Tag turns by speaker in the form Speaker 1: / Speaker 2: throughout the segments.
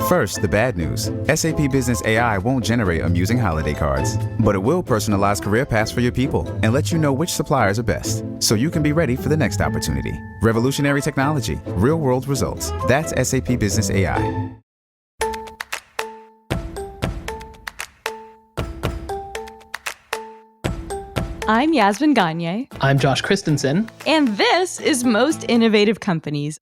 Speaker 1: First, the bad news. SAP Business AI won't generate amusing holiday cards, but it will personalize career paths for your people and let you know which suppliers are best, so you can be ready for the next opportunity. Revolutionary technology, real-world results. That's SAP Business AI.
Speaker 2: I'm Yasmin Gagne.
Speaker 3: I'm Josh Christensen.
Speaker 2: And this is Most Innovative Companies.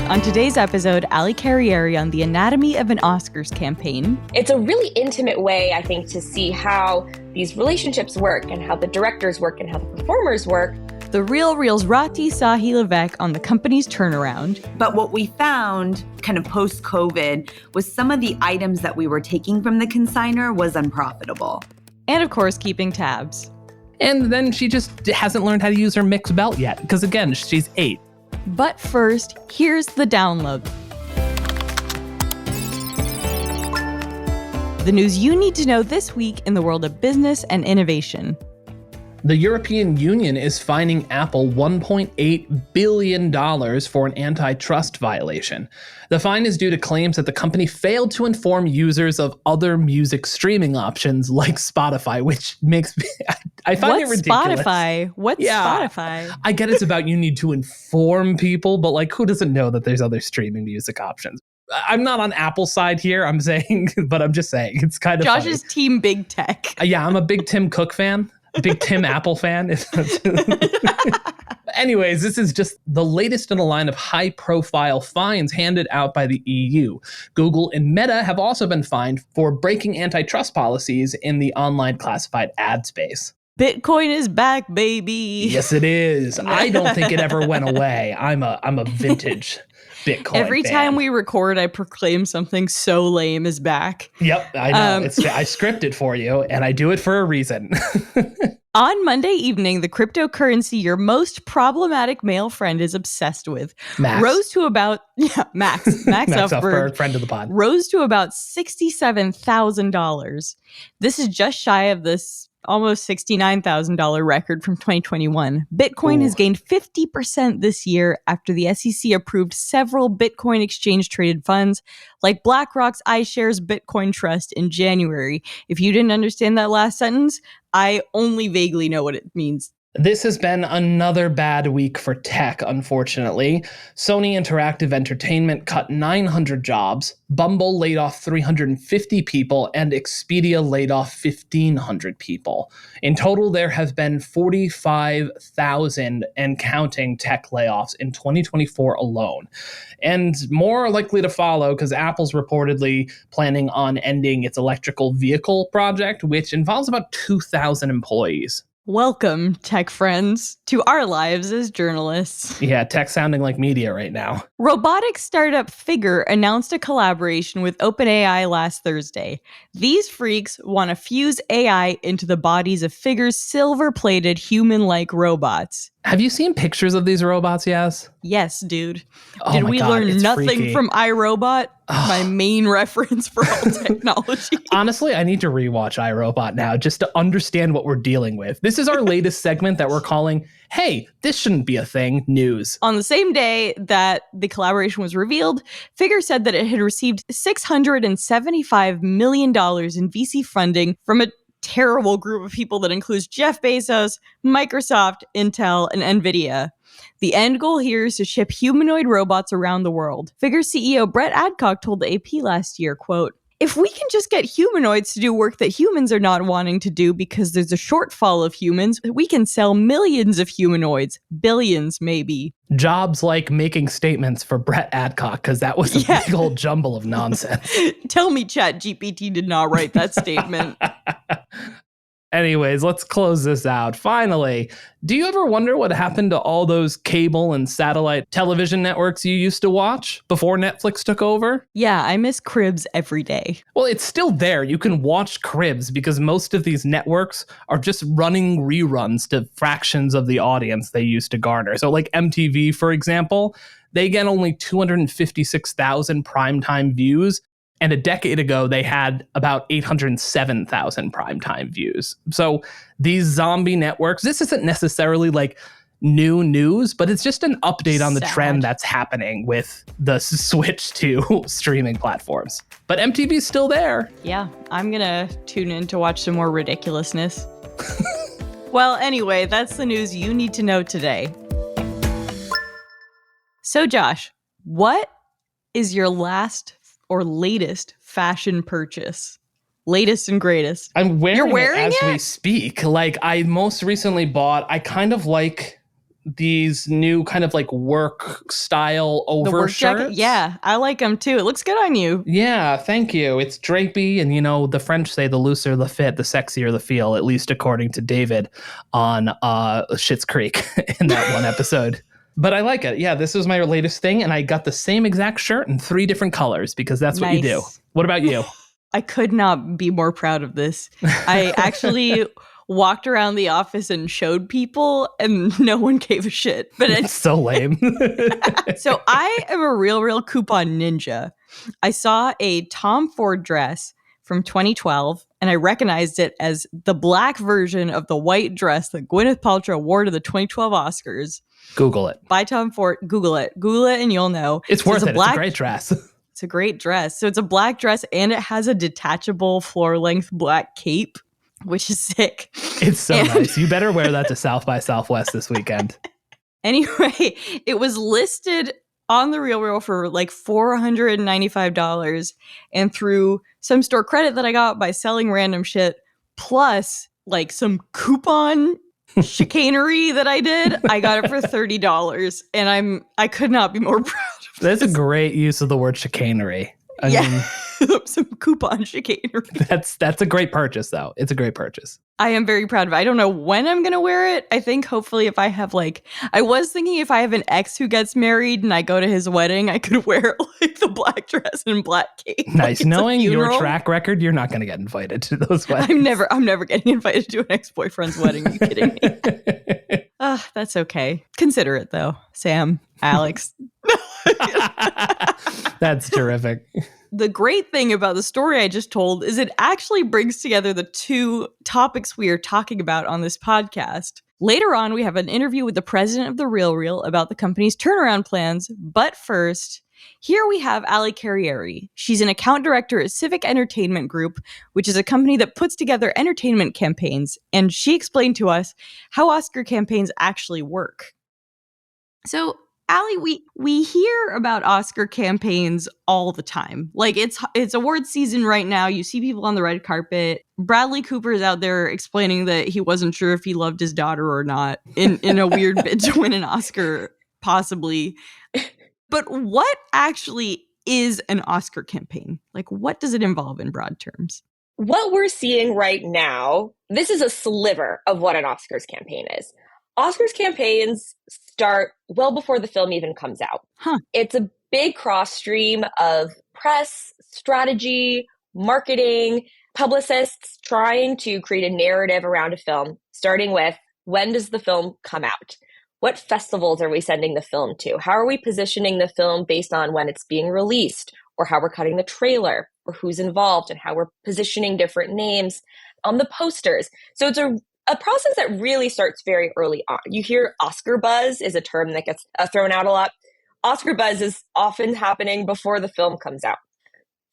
Speaker 2: On today's episode, Allie Carieri on the anatomy of an Oscars campaign.
Speaker 4: It's a really intimate way, I think, to see how these relationships work and how the directors work and how the performers work.
Speaker 2: TheRealReal's Rati Sahi Levesque on the company's turnaround.
Speaker 5: But what we found kind of post-COVID was some of the items that we were taking from the consignor was unprofitable.
Speaker 2: And of course, keeping tabs.
Speaker 3: And then she just hasn't learned how to use her mixed belt yet, because again, she's 8.
Speaker 2: But first, here's the download. The news you need to know this week in the world of business and innovation.
Speaker 3: The European Union is fining Apple $1.8 billion for an antitrust violation. The fine is due to claims that the company failed to inform users of other music streaming options like Spotify, which makes me, I find it ridiculous.
Speaker 2: What's Spotify?
Speaker 3: I get it's about you need to inform people, but like, who doesn't know that there's other streaming music options? I'm not on Apple's side here, I'm saying, but I'm just saying, it's kind of
Speaker 2: Josh's
Speaker 3: funny.
Speaker 2: team big tech.
Speaker 3: Yeah, I'm a big Tim Cook fan. Big Tim Apple fan. Anyways, this is just the latest in a line of high-profile fines handed out by the EU. Google and Meta have also been fined for breaking antitrust policies in the online classified ad space.
Speaker 2: Bitcoin is back, baby.
Speaker 3: Yes, it is. I don't think it ever went away. I'm a vintage Bitcoin
Speaker 2: Every
Speaker 3: fan.
Speaker 2: time we record, I proclaim something so lame is back.
Speaker 3: Yep, I know. I script it for you, and I do it for a reason.
Speaker 2: On Monday evening, the cryptocurrency your most problematic male friend is obsessed with rose to about Max Ufberg,
Speaker 3: friend of the pod,
Speaker 2: rose to about $67,000. This is just shy of this almost $69,000 record from 2021. Bitcoin has gained 50% this year after the SEC approved several Bitcoin exchange-traded funds like BlackRock's iShares Bitcoin Trust in January. If you didn't understand that last sentence, I only vaguely know what it means.
Speaker 3: This has been another bad week for tech, unfortunately. Sony Interactive Entertainment cut 900 jobs, Bumble laid off 350 people, and Expedia laid off 1,500 people. In total, there have been 45,000 and counting tech layoffs in 2024 alone. And more are likely to follow because Apple's reportedly planning on ending its electrical vehicle project, which involves about 2,000 employees.
Speaker 2: Welcome, tech friends, to our lives as journalists.
Speaker 3: Yeah, tech sounding like media right now.
Speaker 2: Robotics startup Figure announced a collaboration with OpenAI last Thursday. These freaks want to fuse AI into the bodies of Figure's silver-plated human-like robots.
Speaker 3: Have you seen pictures of these robots, Yas?
Speaker 2: Yes, dude.
Speaker 3: Oh
Speaker 2: Did
Speaker 3: my
Speaker 2: we
Speaker 3: God,
Speaker 2: learn
Speaker 3: it's
Speaker 2: nothing
Speaker 3: freaky.
Speaker 2: from iRobot? My main reference for all technology.
Speaker 3: Honestly, I need to rewatch iRobot now just to understand what we're dealing with. This is our latest segment that we're calling, hey, this shouldn't be a thing, news.
Speaker 2: On the same day that the collaboration was revealed, Figure said that it had received $675 million in VC funding from a terrible group of people that includes Jeff Bezos, Microsoft, Intel, and NVIDIA. The end goal here is to ship humanoid robots around the world. Figure CEO Brett Adcock told the AP last year, quote, "If we can just get humanoids to do work that humans are not wanting to do because there's a shortfall of humans, we can sell millions of humanoids, billions maybe."
Speaker 3: Jobs like making statements for Brett Adcock, because that was a big old jumble of nonsense.
Speaker 2: Tell me ChatGPT did not write that statement.
Speaker 3: Anyways, let's close this out. Finally, do you ever wonder what happened to all those cable and satellite television networks you used to watch before Netflix took over?
Speaker 2: Yeah, I miss Cribs every day.
Speaker 3: Well, it's still there. You can watch Cribs because most of these networks are just running reruns to fractions of the audience they used to garner. So like MTV, for example, they get only 256,000 primetime views. And a decade ago, they had about 807,000 primetime views. So these zombie networks, this isn't necessarily like new news, but it's just an update on the
Speaker 2: Sad.
Speaker 3: trend that's happening with the switch to streaming platforms. But MTV's still there.
Speaker 2: Yeah, I'm gonna tune in to watch some more ridiculousness. Well, anyway, that's the news you need to know today. So, Josh, what is your last or latest fashion purchase? Latest and greatest.
Speaker 3: I'm wearing,
Speaker 2: wearing
Speaker 3: it as
Speaker 2: it?
Speaker 3: we speak. Like, I most recently bought, I kind of like these new kind of like work style
Speaker 2: The work
Speaker 3: overshirts.
Speaker 2: jacket? Yeah, I like them too. It looks good on you.
Speaker 3: Yeah, thank you. It's drapey, and the French say the looser the fit, the sexier the feel, at least according to David on Schitt's Creek in that one episode. But I like it. Yeah, this was my latest thing, and I got the same exact shirt in 3 different colors because that's what you do.
Speaker 2: Nice.
Speaker 3: What about you?
Speaker 2: I could not be more proud of this. I actually walked around the office and showed people, and no one gave a shit. But
Speaker 3: It's so lame.
Speaker 2: so I am a RealReal coupon ninja. I saw a Tom Ford dress from 2012, and I recognized it as the black version of the white dress that Gwyneth Paltrow wore to the 2012 Oscars.
Speaker 3: Google it.
Speaker 2: By Tom Ford. Google it, and you'll know.
Speaker 3: It's worth it. It's a great dress.
Speaker 2: It's a great dress. So it's a black dress, and it has a detachable floor-length black cape, which is sick.
Speaker 3: It's so nice. You better wear that to South by Southwest this weekend.
Speaker 2: Anyway, it was listed on the RealReal for like $495, and through some store credit that I got by selling random shit, plus like some coupon chicanery that I did, I got it for $30, and I could not be more proud of
Speaker 3: That's
Speaker 2: this.
Speaker 3: a great use of the word chicanery. I mean,
Speaker 2: some coupon chicanery.
Speaker 3: that's a great purchase, though. It's a great purchase.
Speaker 2: I am very proud of it. I don't know when I'm going to wear it. I think hopefully if I have I was thinking if I have an ex who gets married and I go to his wedding, I could wear like the black dress and black cape.
Speaker 3: Nice.
Speaker 2: Like
Speaker 3: Knowing your track record, you're not going to get invited to those weddings.
Speaker 2: I'm never getting invited to an ex-boyfriend's wedding. Are you kidding me? That's okay. Consider it though, Sam, Alex.
Speaker 3: That's terrific.
Speaker 2: The great thing about the story I just told is it actually brings together the 2 topics we are talking about on this podcast. Later on, we have an interview with the president of TheRealReal about the company's turnaround plans. But first, here we have Allie Carieri. She's an account director at Civic Entertainment Group, which is a company that puts together entertainment campaigns. And she explained to us how Oscar campaigns actually work. So, Allie, we hear about Oscar campaigns all the time. Like it's award season right now. You see people on the red carpet. Bradley Cooper is out there explaining that he wasn't sure if he loved his daughter or not in a weird bid to win an Oscar, possibly. But what actually is an Oscar campaign? Like, what does it involve in broad terms?
Speaker 4: What we're seeing right now, this is a sliver of what an Oscars campaign is. Oscars campaigns start well before the film even comes out. It's a big cross stream of press, strategy, marketing, publicists trying to create a narrative around a film, starting with when does the film come out? What festivals are we sending the film to? How are we positioning the film based on when it's being released, or how we're cutting the trailer, or who's involved, and how we're positioning different names on the posters. So it's a process that really starts very early on. You hear Oscar buzz is a term that gets thrown out a lot. Oscar buzz is often happening before the film comes out.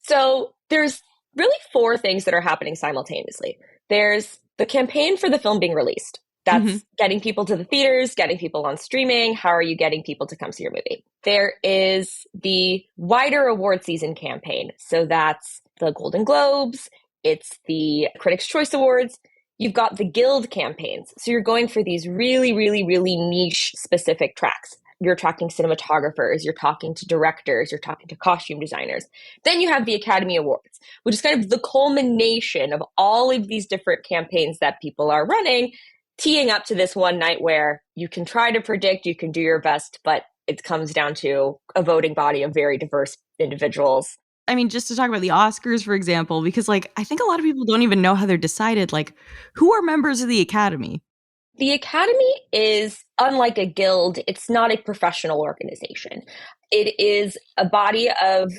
Speaker 4: So there's really 4 things that are happening simultaneously. There's the campaign for the film being released. That's getting people to the theaters, getting people on streaming. How are you getting people to come see your movie? There is the wider award season campaign. So that's the Golden Globes. It's the Critics' Choice Awards. You've got the guild campaigns. So you're going for these really, really, really niche specific tracks. You're talking cinematographers, you're talking to directors, you're talking to costume designers. Then you have the Academy Awards, which is kind of the culmination of all of these different campaigns that people are running, teeing up to this one night where you can try to predict, you can do your best, but it comes down to a voting body of very diverse individuals.
Speaker 2: I mean, just to talk about the Oscars, for example, because I think a lot of people don't even know how they're decided. Like, who are members of the Academy?
Speaker 4: The Academy is, unlike a guild, it's not a professional organization. It is a body of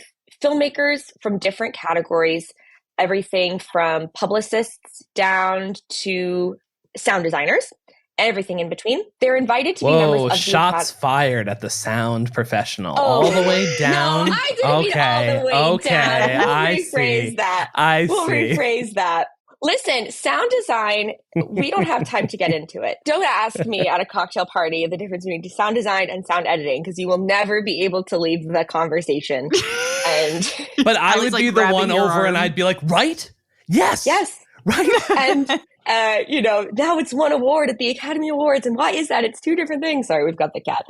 Speaker 4: filmmakers from different categories, everything from publicists down to sound designers everything in between. They're invited to be members of the
Speaker 3: shots fired at the sound professional.
Speaker 4: Oh.
Speaker 3: All the way down.
Speaker 4: No, I didn't mean all the way down. We'll rephrase that. We'll rephrase that. Listen, sound design, we don't have time to get into it. Don't ask me at a cocktail party the difference between sound design and sound editing, because you will never be able to leave the conversation.
Speaker 3: But I would be the one over and I'd be like, right? Yes. Right.
Speaker 4: And, now it's one award at the Academy Awards. And why is that? It's two different things. Sorry, we've got the cat.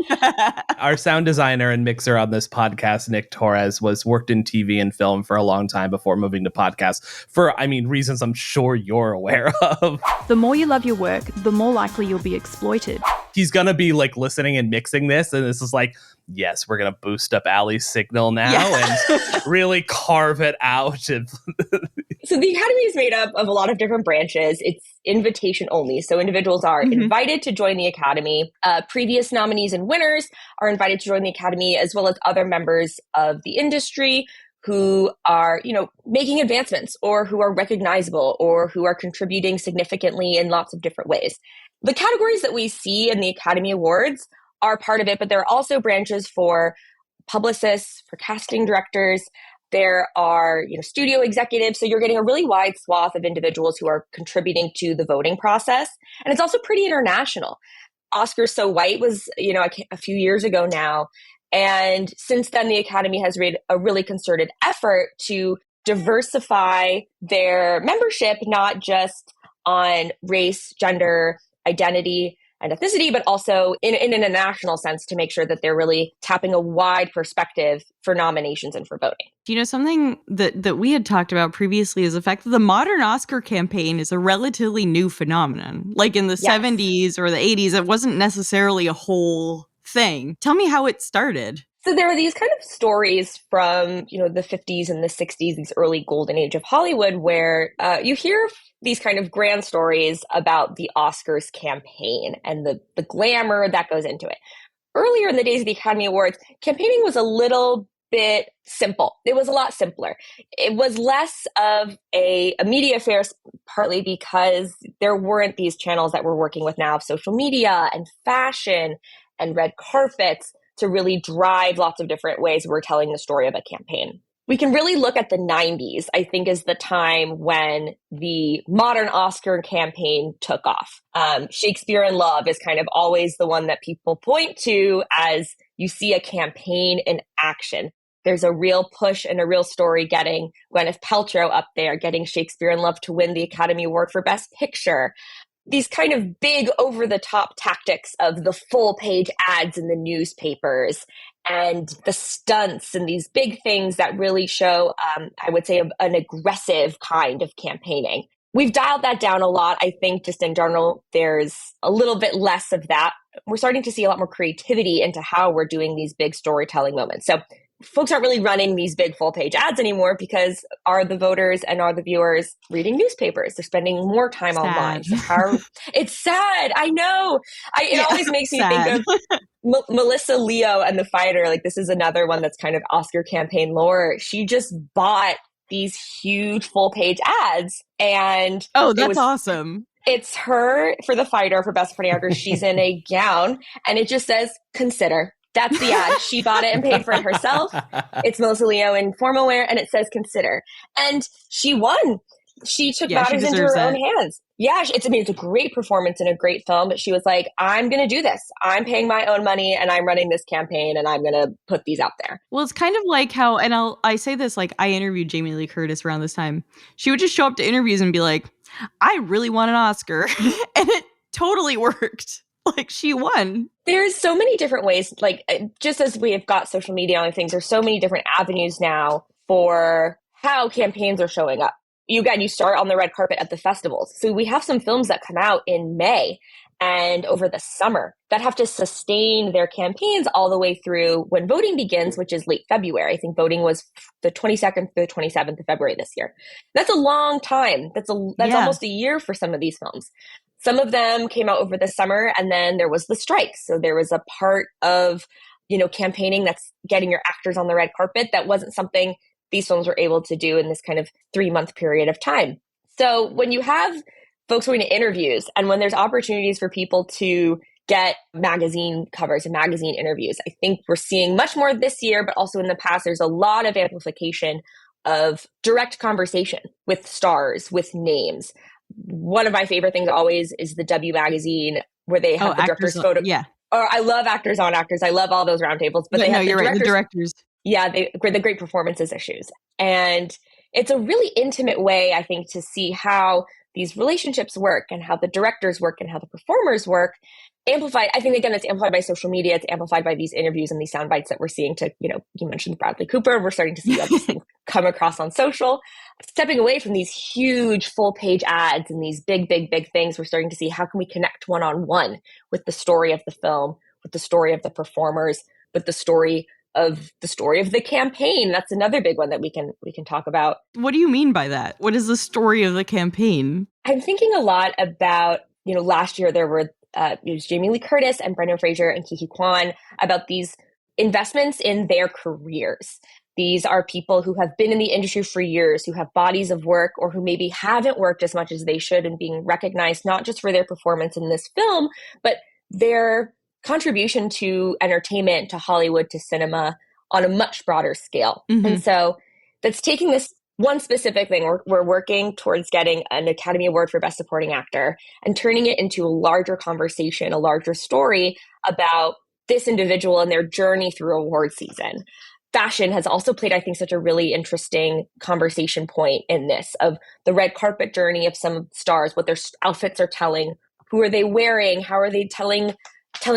Speaker 3: Our sound designer and mixer on this podcast, Nick Torres, worked in TV and film for a long time before moving to podcasts for, reasons I'm sure you're aware of.
Speaker 6: The more you love your work, the more likely you'll be exploited.
Speaker 3: He's going to be listening and mixing this. And this is yes, we're going to boost up Allie's signal now and really carve it out.
Speaker 4: So the Academy is made up of a lot of different branches. It's invitation only. So individuals are invited to join the Academy. Previous nominees and winners are invited to join the Academy, as well as other members of the industry who are, making advancements, or who are recognizable, or who are contributing significantly in lots of different ways. The categories that we see in the Academy Awards are part of it, but there are also branches for publicists, for casting directors. There are, studio executives. So you're getting a really wide swath of individuals who are contributing to the voting process. And it's also pretty international. Oscars So White was, a few years ago now. And since then, the Academy has made a really concerted effort to diversify their membership, not just on race, gender, identity, and ethnicity, but also in an international sense, to make sure that they're really tapping a wide perspective for nominations and for voting.
Speaker 2: Something that we had talked about previously is the fact that the modern Oscar campaign is a relatively new phenomenon. Like in the 70s or the 80s, it wasn't necessarily a whole thing. Tell me how it started.
Speaker 4: So there are these kind of stories from, the 50s and the 60s, these early golden age of Hollywood, where you hear these kind of grand stories about the Oscars campaign and the glamour that goes into it. Earlier in the days of the Academy Awards, campaigning was a little bit simple. It was a lot simpler. It was less of a media affair, partly because there weren't these channels that we're working with now of social media and fashion and red carpets to really drive lots of different ways we're telling the story of a campaign. We can really look at the 90s, I think, is the time when the modern Oscar campaign took off. Shakespeare in Love is kind of always the one that people point to as you see a campaign in action. There's a real push and a real story getting Gwyneth Paltrow up there, getting Shakespeare in Love to win the Academy Award for Best Picture. These kind of big over-the-top tactics of the full-page ads in the newspapers and the stunts and these big things that really show, I would say, an aggressive kind of campaigning. We've dialed that down a lot. I think just in general, there's a little bit less of that. We're starting to see a lot more creativity into how we're doing these big storytelling moments. So folks aren't really running these big full-page ads anymore, because are the voters and are the viewers reading newspapers? They're spending more time online. So it's sad. I know. It always makes me think of Melissa Leo and The Fighter. This is another one that's kind of Oscar campaign lore. She just bought these huge full-page ads. And
Speaker 2: that's awesome.
Speaker 4: It's her for The Fighter for Best Supporting Actress. She's in a gown, and it just says, "Consider." That's the ad. She bought it and paid for it herself. It's Melissa Leo in formal wear, and it says "Consider." And she won. She took matters into her own hands. Yeah, it's a great performance and a great film, but she was like, I'm going to do this. I'm paying my own money, and I'm running this campaign, and I'm going to put these out there.
Speaker 2: Well, it's kind of like how, and I say this, I interviewed Jamie Lee Curtis around this time. She would just show up to interviews and be like, I really want an Oscar. And it totally worked. She won.
Speaker 4: There's so many different ways, just as we have got social media and other things, there's so many different avenues now for how campaigns are showing up. You start on the red carpet at the festivals. So we have some films that come out in May and over the summer that have to sustain their campaigns all the way through when voting begins, which is late February. I think voting was the 22nd to the 27th of February this year. That's a long time. That's almost a year for some of these films. Some of them came out over the summer, and then there was the strike. So there was a part of, campaigning that's getting your actors on the red carpet. That wasn't something these films were able to do in this kind of 3-month period of time. So when you have folks going to interviews. And when there's opportunities for people to get magazine covers and magazine interviews, I think we're seeing much more this year, but also in the past, there's a lot of amplification of direct conversation with stars, with names. One of my favorite things always is the W magazine where they have the director's photo.
Speaker 2: Yeah.
Speaker 4: Or I love Actors on Actors. I love all those roundtables. But
Speaker 2: you're right. The directors.
Speaker 4: Yeah, the great performances issues. And it's a really intimate way, I think, to see how these relationships work and how the directors work and how the performers work. Amplified, I think, again, it's amplified by social media. It's amplified by these interviews and these sound bites that we're seeing you mentioned Bradley Cooper. We're starting to see all these things come across on social. Stepping away from these huge full page ads and these big, big, big things, we're starting to see how can we connect one-on-one with the story of the film, with the story of the performers, with the story of the campaign. That's another big one that we can talk about.
Speaker 2: What do you mean by that? What is the story of the campaign?
Speaker 4: I'm thinking a lot about, last year there were it was Jamie Lee Curtis and Brendan Fraser and Kiki Kwan about these investments in their careers. These are people who have been in the industry for years, who have bodies of work, or who maybe haven't worked as much as they should, and being recognized not just for their performance in this film, but their contribution to entertainment, to Hollywood, to cinema on a much broader scale.
Speaker 2: Mm-hmm.
Speaker 4: And so that's taking this one specific thing. We're working towards getting an Academy Award for Best Supporting Actor and turning it into a larger conversation, a larger story about this individual and their journey through award season. Fashion has also played, I think, such a really interesting conversation point in this, of the red carpet journey of some stars, what their outfits are telling, who are they wearing, how are they telling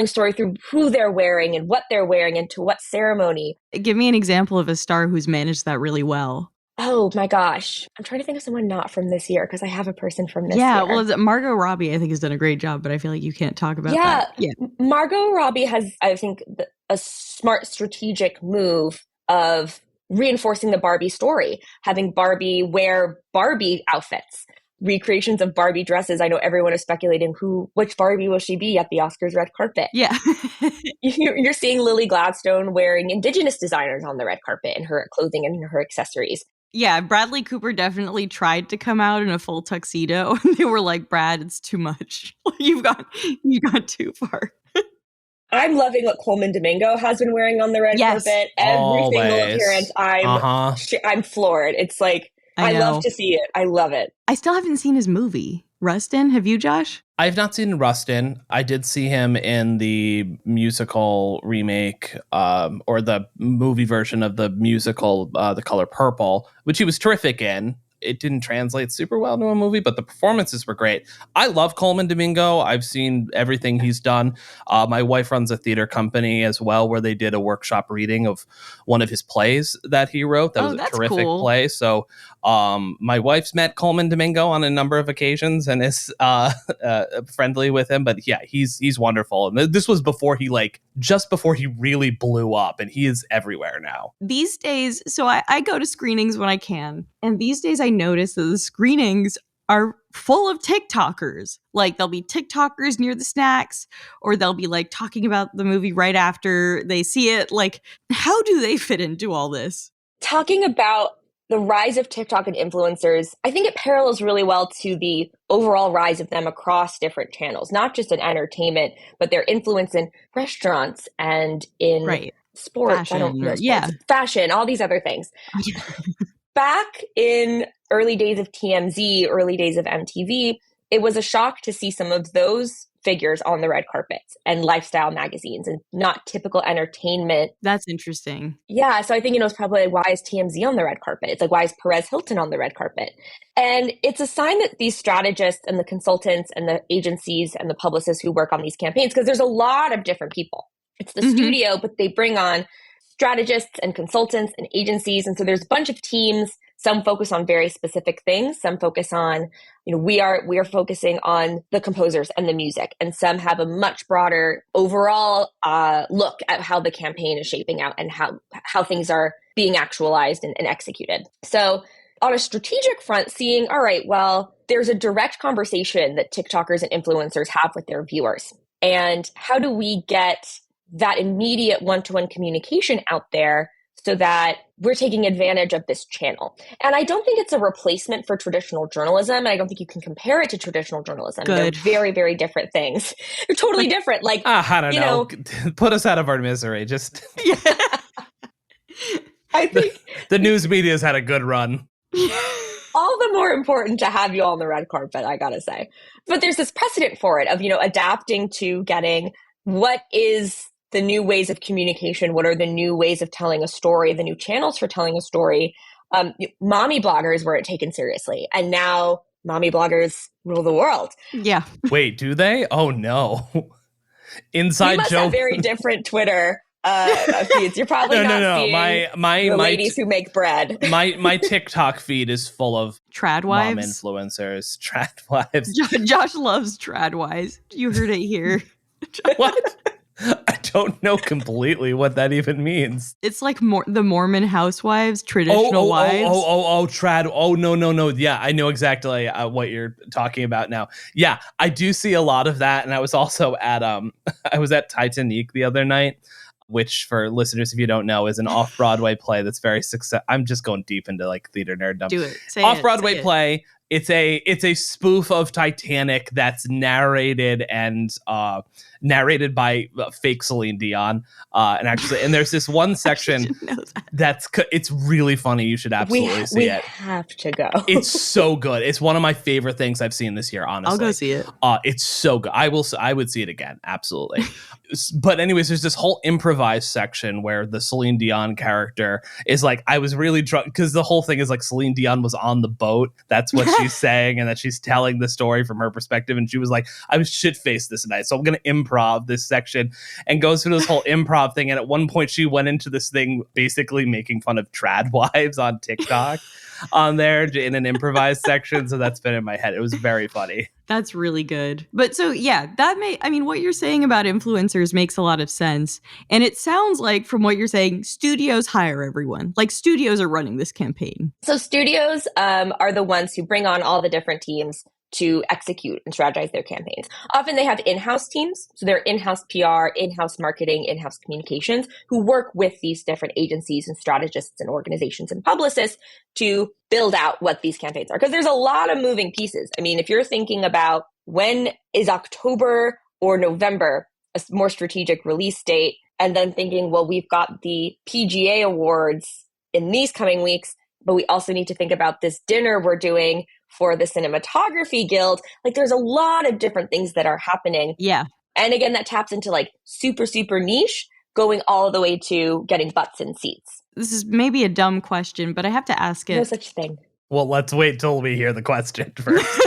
Speaker 4: story through who they're wearing and what they're wearing and to what ceremony.
Speaker 2: Give me an example of a star who's managed that really well.
Speaker 4: Oh my gosh. I'm trying to think of someone not from this year because I have a person from this year.
Speaker 2: Yeah, well, Margot Robbie, I think, has done a great job, but I feel like you can't talk about that. Yeah,
Speaker 4: Margot Robbie has, I think, a smart strategic move of reinforcing the Barbie story, having Barbie wear Barbie outfits, recreations of Barbie dresses. I know everyone is speculating which Barbie will she be at the Oscars red carpet.
Speaker 2: Yeah.
Speaker 4: You're seeing Lily Gladstone wearing Indigenous designers on the red carpet in her clothing and in her accessories.
Speaker 2: Yeah, Bradley Cooper definitely tried to come out in a full tuxedo, and they were like, "Brad, it's too much. You've gone too far."
Speaker 4: I'm loving what Coleman Domingo has been wearing on the red carpet. Every single appearance, I'm floored. It's like I love to see it. I love it.
Speaker 2: I still haven't seen his movie, Rustin. Have you, Josh?
Speaker 3: I have not seen Rustin. I did see him in the musical remake or the movie version of the musical The Color Purple, which he was terrific in. It didn't translate super well to a movie, but the performances were great. I love Coleman Domingo. I've seen everything he's done. My wife runs a theater company as well, where they did a workshop reading of one of his plays that he wrote. That was a terrific play. So my wife's met Coleman Domingo on a number of occasions and is friendly with him. But yeah, he's wonderful. And this was just before he really blew up, and he is everywhere now.
Speaker 2: These days, so I go to screenings when I can, and these days I notice that the screenings are full of TikTokers. Like, there'll be TikTokers near the snacks, or they'll be like talking about the movie right after they see it. Like, how do they fit into all this?
Speaker 4: Talking about the rise of TikTok and influencers, I think it parallels really well to the overall rise of them across different channels, not just in entertainment, but their influence in restaurants and in sports.
Speaker 2: Fashion,
Speaker 4: I don't know, fashion, all these other things. Back in early days of TMZ, early days of MTV, it was a shock to see some of those figures on the red carpets and lifestyle magazines and not typical entertainment.
Speaker 2: That's interesting.
Speaker 4: Yeah. So I think, it's probably why is TMZ on the red carpet? It's like, why is Perez Hilton on the red carpet? And it's a sign that these strategists and the consultants and the agencies and the publicists who work on these campaigns, because there's a lot of different people. It's the studio, but they bring on strategists and consultants and agencies. And so there's a bunch of teams. Some focus on very specific things. Some focus on, we are focusing on the composers and the music. And some have a much broader overall look at how the campaign is shaping out and how things are being actualized and executed. So on a strategic front, seeing, all right, well, there's a direct conversation that TikTokers and influencers have with their viewers. And how do we get that immediate one-to-one communication out there so that we're taking advantage of this channel. And I don't think it's a replacement for traditional journalism. And I don't think you can compare it to traditional journalism.
Speaker 2: Good.
Speaker 4: They're very, very different things. They're totally different. Like,
Speaker 7: I don't know. Put us out of our misery. Just
Speaker 4: I think
Speaker 7: the news media's had a good run.
Speaker 4: All the more important to have you all on the red carpet, I gotta say. But there's this precedent for it of, adapting to getting what is the new ways of communication, what are the new ways of telling a story, the new channels for telling a story. Mommy bloggers weren't taken seriously. And now mommy bloggers rule the world.
Speaker 2: Yeah.
Speaker 7: Wait, do they? Oh, no. Inside
Speaker 4: you must
Speaker 7: joke.
Speaker 4: Have very different Twitter feeds. You're probably not seeing the ladies who make bread.
Speaker 7: My TikTok feed is full of
Speaker 2: trad
Speaker 7: mom
Speaker 2: wives.
Speaker 7: Influencers, trad wives.
Speaker 2: Josh loves trad wives. You heard it here.
Speaker 7: What? I don't know completely what that even means.
Speaker 2: It's like the Mormon housewives, traditional wives.
Speaker 7: Trad. Oh, no. Yeah, I know exactly what you're talking about now. Yeah, I do see a lot of that. And I was also at I was at Titanic the other night, which for listeners, if you don't know, is an off-Broadway play that's very successful. I'm just going deep into like theater nerddom.
Speaker 2: Do it.
Speaker 7: Off-Broadway play. It's a spoof of Titanic that's narrated narrated by fake Celine Dion. And there's this one section it's really funny. You should absolutely see it.
Speaker 4: We have to go.
Speaker 7: It's so good. It's one of my favorite things I've seen this year, honestly.
Speaker 2: I'll go see it.
Speaker 7: It's so good. I would see it again. Absolutely. But anyways, there's this whole improvised section where the Celine Dion character is like, I was really drunk, because the whole thing is like Celine Dion was on the boat. That's what she's saying, and that she's telling the story from her perspective. And she was like, I was shit-faced this night, so I'm going to improv this section, and goes through this whole improv thing. And at one point she went into this thing basically making fun of trad wives on TikTok on there in an improvised section. So that's been in my head. It was very funny.
Speaker 2: That's really good. But so, yeah, what you're saying about influencers makes a lot of sense. And it sounds like, from what you're saying, studios hire everyone. Like, studios are running this campaign.
Speaker 4: So studios are the ones who bring on all the different teams to execute and strategize their campaigns. Often they have in-house teams. So they're in-house PR, in-house marketing, in-house communications, who work with these different agencies and strategists and organizations and publicists to build out what these campaigns are. Because there's a lot of moving pieces. I mean, if you're thinking about when is October or November a more strategic release date, and then thinking, well, we've got the PGA awards in these coming weeks, but we also need to think about this dinner we're doing for the Cinematography Guild. Like, there's a lot of different things that are happening.
Speaker 2: Yeah.
Speaker 4: And again, that taps into like super, super niche, going all the way to getting butts in seats.
Speaker 2: This is maybe a dumb question, but I have to ask it.
Speaker 4: No such thing.
Speaker 7: Well, let's wait till we hear the question first.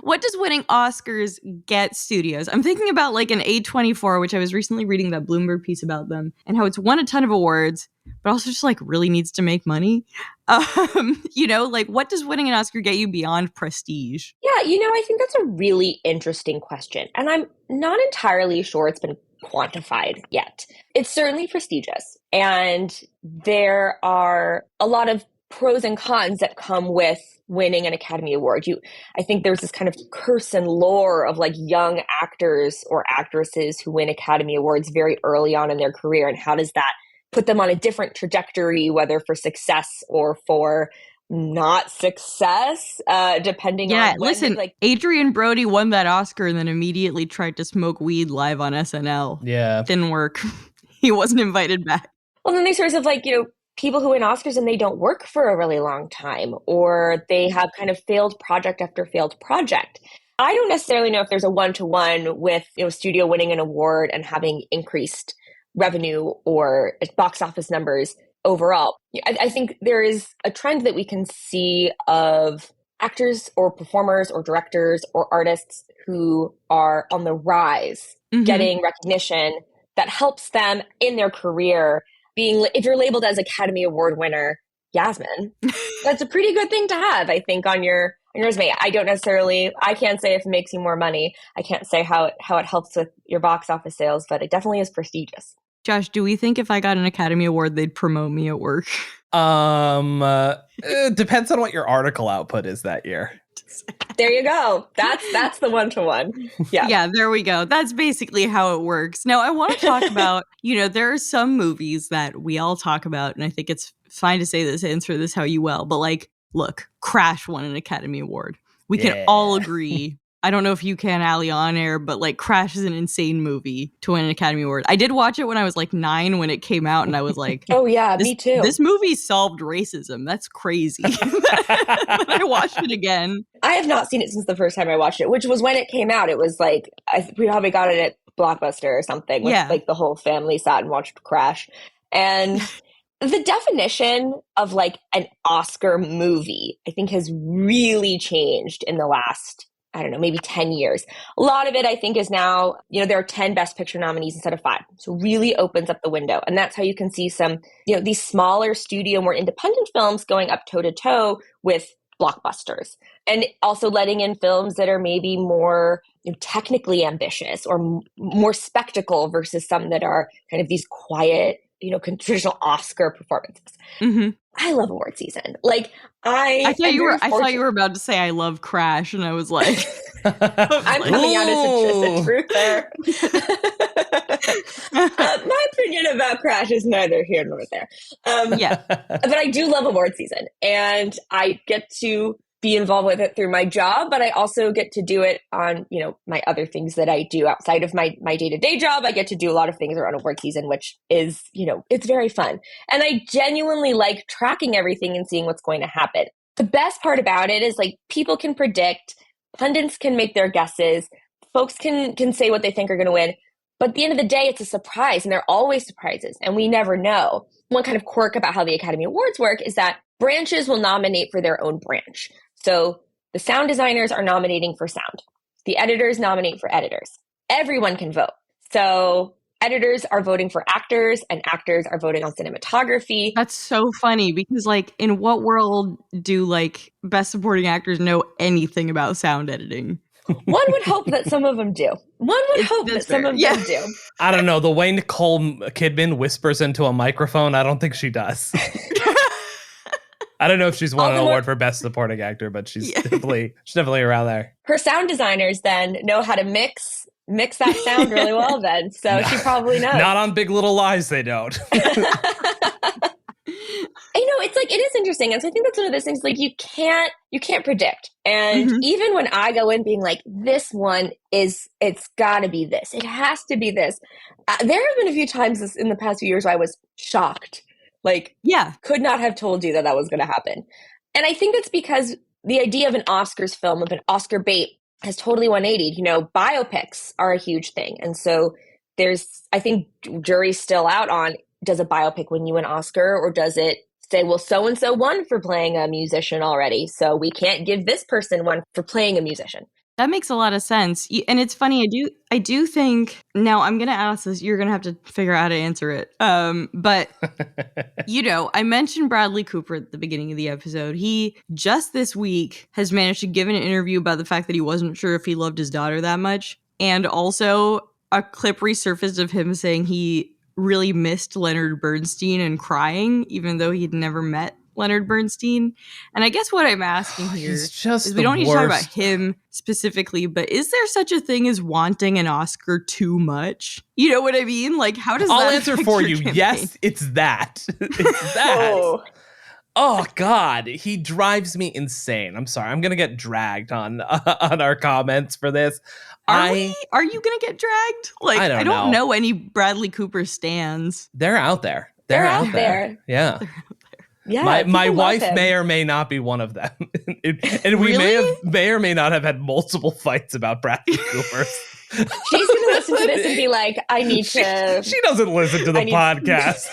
Speaker 2: What does winning Oscars get studios? I'm thinking about like an A24, which I was recently reading that Bloomberg piece about them, and how it's won a ton of awards, but also just like really needs to make money. Like, what does winning an Oscar get you beyond prestige?
Speaker 4: Yeah, I think that's a really interesting question. And I'm not entirely sure it's been quantified yet. It's certainly prestigious. And there are a lot of pros and cons that come with winning an Academy Award. I think there's this kind of curse and lore of like young actors or actresses who win Academy Awards very early on in their career. And how does that put them on a different trajectory, whether for success or for not success, depending on when.
Speaker 2: Listen, Adrian Brody won that Oscar and then immediately tried to smoke weed live on SNL.
Speaker 7: Yeah.
Speaker 2: Didn't work. He wasn't invited back.
Speaker 4: Well, then there's sorts of like, people who win Oscars and they don't work for a really long time, or they have kind of failed project after failed project. I don't necessarily know if there's a one-to-one with, studio winning an award and having increased revenue or box office numbers overall. I think there is a trend that we can see of actors or performers or directors or artists who are on the rise, getting recognition that helps them in their career. If you're labeled as Academy Award winner, Yasmin, that's a pretty good thing to have, I think, on your resume. I can't say if it makes you more money. I can't say how it helps with your box office sales, but it definitely is prestigious.
Speaker 2: Josh, do we think if I got an Academy Award, they'd promote me at work?
Speaker 7: It depends on what your article output is that year.
Speaker 4: There you go. That's the one-to-one. Yeah.
Speaker 2: Yeah, there we go. That's basically how it works. Now, I want to talk about, there are some movies that we all talk about, and I think it's fine to say this, answer this how you will, but like, look, Crash won an Academy Award. We can all agree. I don't know if you can, Allie, on air, but like Crash is an insane movie to win an Academy Award. I did watch it when I was like 9 when it came out, and I was like,
Speaker 4: oh yeah, me too.
Speaker 2: This movie solved racism. That's crazy. Then I watched it again.
Speaker 4: I have not seen it since the first time I watched it, which was when it came out. It was like, we probably got it at Blockbuster or something. With, like the whole family sat and watched Crash. And the definition of like an Oscar movie, I think, has really changed in the last, I don't know, maybe 10 years. A lot of it, I think, is now, there are 10 Best Picture nominees instead of 5. So really opens up the window. And that's how you can see some, these smaller studio, more independent films going up toe to toe with blockbusters. And also letting in films that are maybe more technically ambitious or more spectacle versus some that are kind of these quiet, traditional Oscar performances.
Speaker 2: Mm-hmm.
Speaker 4: I love award season. Like
Speaker 2: I thought you were about to say I love Crash, and I was like,
Speaker 4: I'm coming out as a truther. My opinion about Crash is neither here nor there. But I do love award season, and I get to be involved with it through my job, but I also get to do it on, my other things that I do outside of my day-to-day job. I get to do a lot of things around award season, which is, it's very fun. And I genuinely like tracking everything and seeing what's going to happen. The best part about it is like people can predict, pundits can make their guesses, folks can say what they think are going to win. But at the end of the day, it's a surprise, and there are always surprises, and we never know. One kind of quirk about how the Academy Awards work is that branches will nominate for their own branch. So the sound designers are nominating for sound. The editors nominate for editors. Everyone can vote. So editors are voting for actors, and actors are voting on cinematography.
Speaker 2: That's so funny because, like, in what world do, like, Best Supporting Actors know anything about sound editing?
Speaker 4: One would hope that some of them do. Some of them do.
Speaker 7: I don't know. The way Nicole Kidman whispers into a microphone, I don't think she does. I don't know if she's won an award for Best Supporting Actor, but she's definitely around there.
Speaker 4: Her sound designers then know how to mix that sound really well then. So she probably knows.
Speaker 7: Not on Big Little Lies, they don't.
Speaker 4: It's like, it is interesting. And so I think that's one of those things, like, you can't predict. And even when I go in being like, this one it's gotta be this. It has to be this. There have been a few times in the past few years where I was shocked. Like, could not have told you that was going to happen. And I think that's because the idea of an Oscars film, of an Oscar bait, has totally 180'd. Biopics are a huge thing. And so I think jury's still out on, does a biopic win you an Oscar, or does it say, well, so-and-so won for playing a musician already, so we can't give this person one for playing a musician.
Speaker 2: That makes a lot of sense. And it's funny, I do think, now I'm going to ask this, you're going to have to figure out how to answer it. But, I mentioned Bradley Cooper at the beginning of the episode. He, just this week, has managed to give an interview about the fact that he wasn't sure if he loved his daughter that much. And also, a clip resurfaced of him saying he really missed Leonard Bernstein and crying, even though he'd never met Leonard Bernstein. And I guess what I'm asking here is we don't need to talk about him specifically, but is there such a thing as wanting an Oscar too much? You know what I mean? Like, how does
Speaker 7: I'll
Speaker 2: that
Speaker 7: answer
Speaker 2: affect
Speaker 7: for
Speaker 2: your
Speaker 7: you.
Speaker 2: campaign?
Speaker 7: Yes, it's that. It's that. Oh God, he drives me insane. I'm sorry. I'm gonna get dragged on our comments for this.
Speaker 2: Are you gonna get dragged? Like, I don't know any Bradley Cooper stans.
Speaker 7: They're out there. They're out there. Yeah.
Speaker 4: Yeah,
Speaker 7: my wife may or may not be one of them, and we may or may not have had multiple fights about Bradley Cooper.
Speaker 4: She's gonna listen to this and be like, "I need to."
Speaker 7: She doesn't listen to the podcast.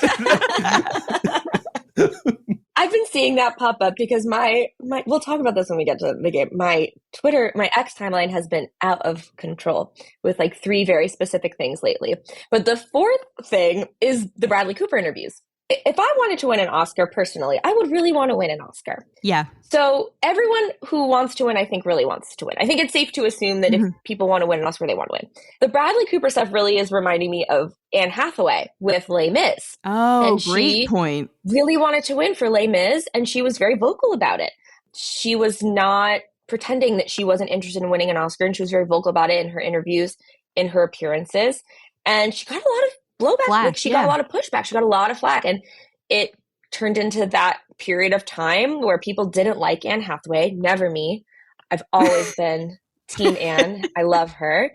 Speaker 4: I've been seeing that pop up because my we'll talk about this when we get to the game. My Twitter, my X timeline has been out of control with like 3 very specific things lately. But the 4th thing is the Bradley Cooper interviews. If I wanted to win an Oscar personally, I would really want to win an Oscar.
Speaker 2: Yeah.
Speaker 4: So everyone who wants to win, I think, really wants to win. I think it's safe to assume that if people want to win an Oscar, they want to win. The Bradley Cooper stuff really is reminding me of Anne Hathaway with Les Mis.
Speaker 2: Oh,
Speaker 4: and
Speaker 2: great point.
Speaker 4: Really wanted to win for Les Mis, and she was very vocal about it. She was not pretending that she wasn't interested in winning an Oscar, and she was very vocal about it in her interviews, in her appearances. And she got a lot of blowback. She got a lot of pushback. She got a lot of flack. And it turned into that period of time where people didn't like Anne Hathaway. Never me. I've always been Team Anne. I love her.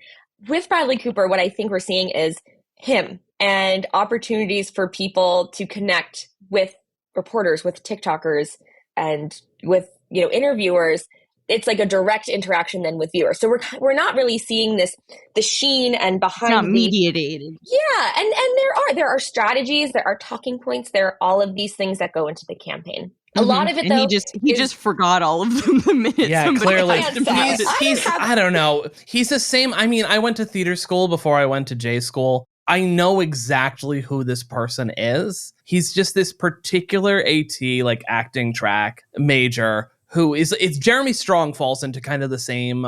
Speaker 4: With Bradley Cooper, what I think we're seeing is him and opportunities for people to connect with reporters, with TikTokers, and with, interviewers. It's like a direct interaction then with viewers. So we're not really seeing the sheen and behind.
Speaker 2: It's not mediated.
Speaker 4: Yeah, and there are strategies, there are talking points, there are all of these things that go into the campaign. A lot of it, though,
Speaker 2: he just forgot all of them the minute.
Speaker 7: Yeah, clearly.
Speaker 4: He's
Speaker 7: I don't know. He's the same. I mean, I went to theater school before I went to J school. I know exactly who this person is. He's just this particular AT, like acting track major, who is, it's Jeremy Strong falls into kind of the same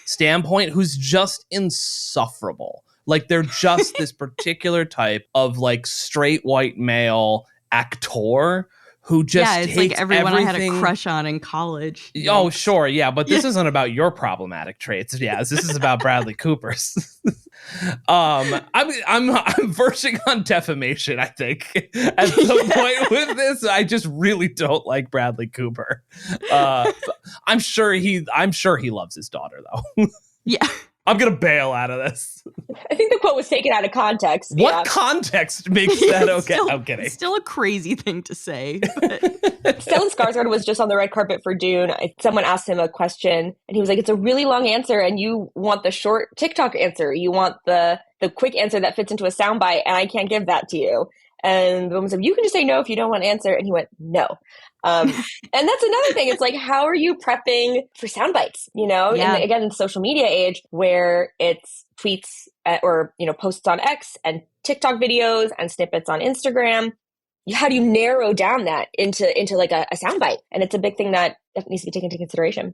Speaker 7: standpoint, who's just insufferable. Like, they're just this particular type of like straight white male actor who just
Speaker 2: it's
Speaker 7: takes
Speaker 2: like everyone
Speaker 7: everything.
Speaker 2: I had a crush on in college.
Speaker 7: Oh, sure, yeah, but this isn't about your problematic traits. Yeah, this is about Bradley Cooper's. I'm verging on defamation, I think, at some point with this. I just really don't like Bradley Cooper. I'm sure he loves his daughter, though.
Speaker 2: Yeah.
Speaker 7: I'm gonna bail out of this.
Speaker 4: I think the quote was taken out of context.
Speaker 7: What context makes that okay? I'm kidding.
Speaker 2: It's still a crazy thing to say.
Speaker 4: Stellan Skarsgård was just on the red carpet for Dune. Someone asked him a question, and he was like, "It's a really long answer, and you want the short TikTok answer. You want the quick answer that fits into a soundbite, and I can't give that to you." And the woman said, "You can just say no if you don't want to answer." And he went, "No." And that's another thing. It's like, how are you prepping for sound bites?
Speaker 2: Yeah.
Speaker 4: And again, in the social media age where it's tweets or posts on X and TikTok videos and snippets on Instagram. How do you narrow down that into like a sound bite? And it's a big thing that needs to be taken into consideration.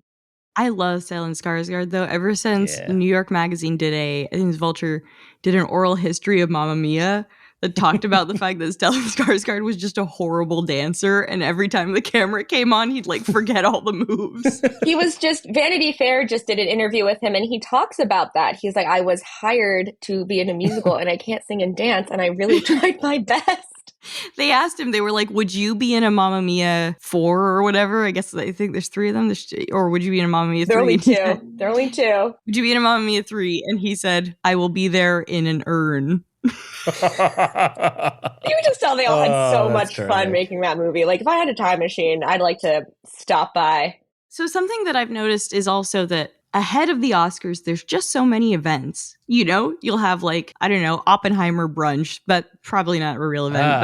Speaker 2: I love Stellan Skarsgård, though. Ever since New York Magazine I think it's Vulture, did an oral history of Mamma Mia that talked about the fact that Stellan Skarsgård was just a horrible dancer, and every time the camera came on, he'd like forget all the moves.
Speaker 4: He was just, Vanity Fair just did an interview with him, and he talks about that. He's like, I was hired to be in a musical, and I can't sing and dance, and I really tried my best.
Speaker 2: They asked him, they were like, would you be in a Mamma Mia 4 or whatever? I guess I think there's 3 of them. Or would you be in a Mamma Mia 3?
Speaker 4: There are only two.
Speaker 2: Would you be in a Mamma Mia 3? And he said, I will be there in an urn.
Speaker 4: You could just tell they all had so much fun making that movie. Like, if I had a time machine, I'd like to stop by.
Speaker 2: So something that I've noticed is also that ahead of the Oscars, there's just so many events. You'll have like, I don't know, Oppenheimer brunch, but probably not a real event,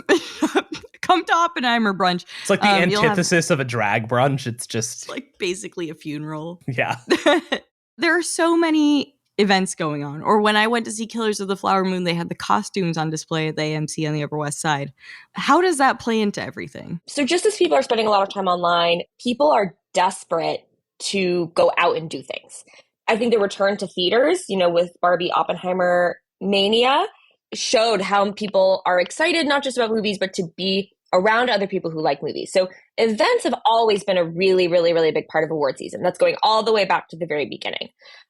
Speaker 2: but come to Oppenheimer brunch.
Speaker 7: It's like the antithesis of a drag brunch. It's just
Speaker 2: like basically a funeral.
Speaker 7: Yeah.
Speaker 2: There are so many events going on. Or when I went to see Killers of the Flower Moon, they had the costumes on display at the AMC on the Upper West Side. How does that play into everything?
Speaker 4: So just as people are spending a lot of time online, people are desperate to go out and do things. I think the return to theaters, with Barbie Oppenheimer mania, showed how people are excited not just about movies, but to be around other people who like movies. So events have always been a really, really, really big part of award season. That's going all the way back to the very beginning.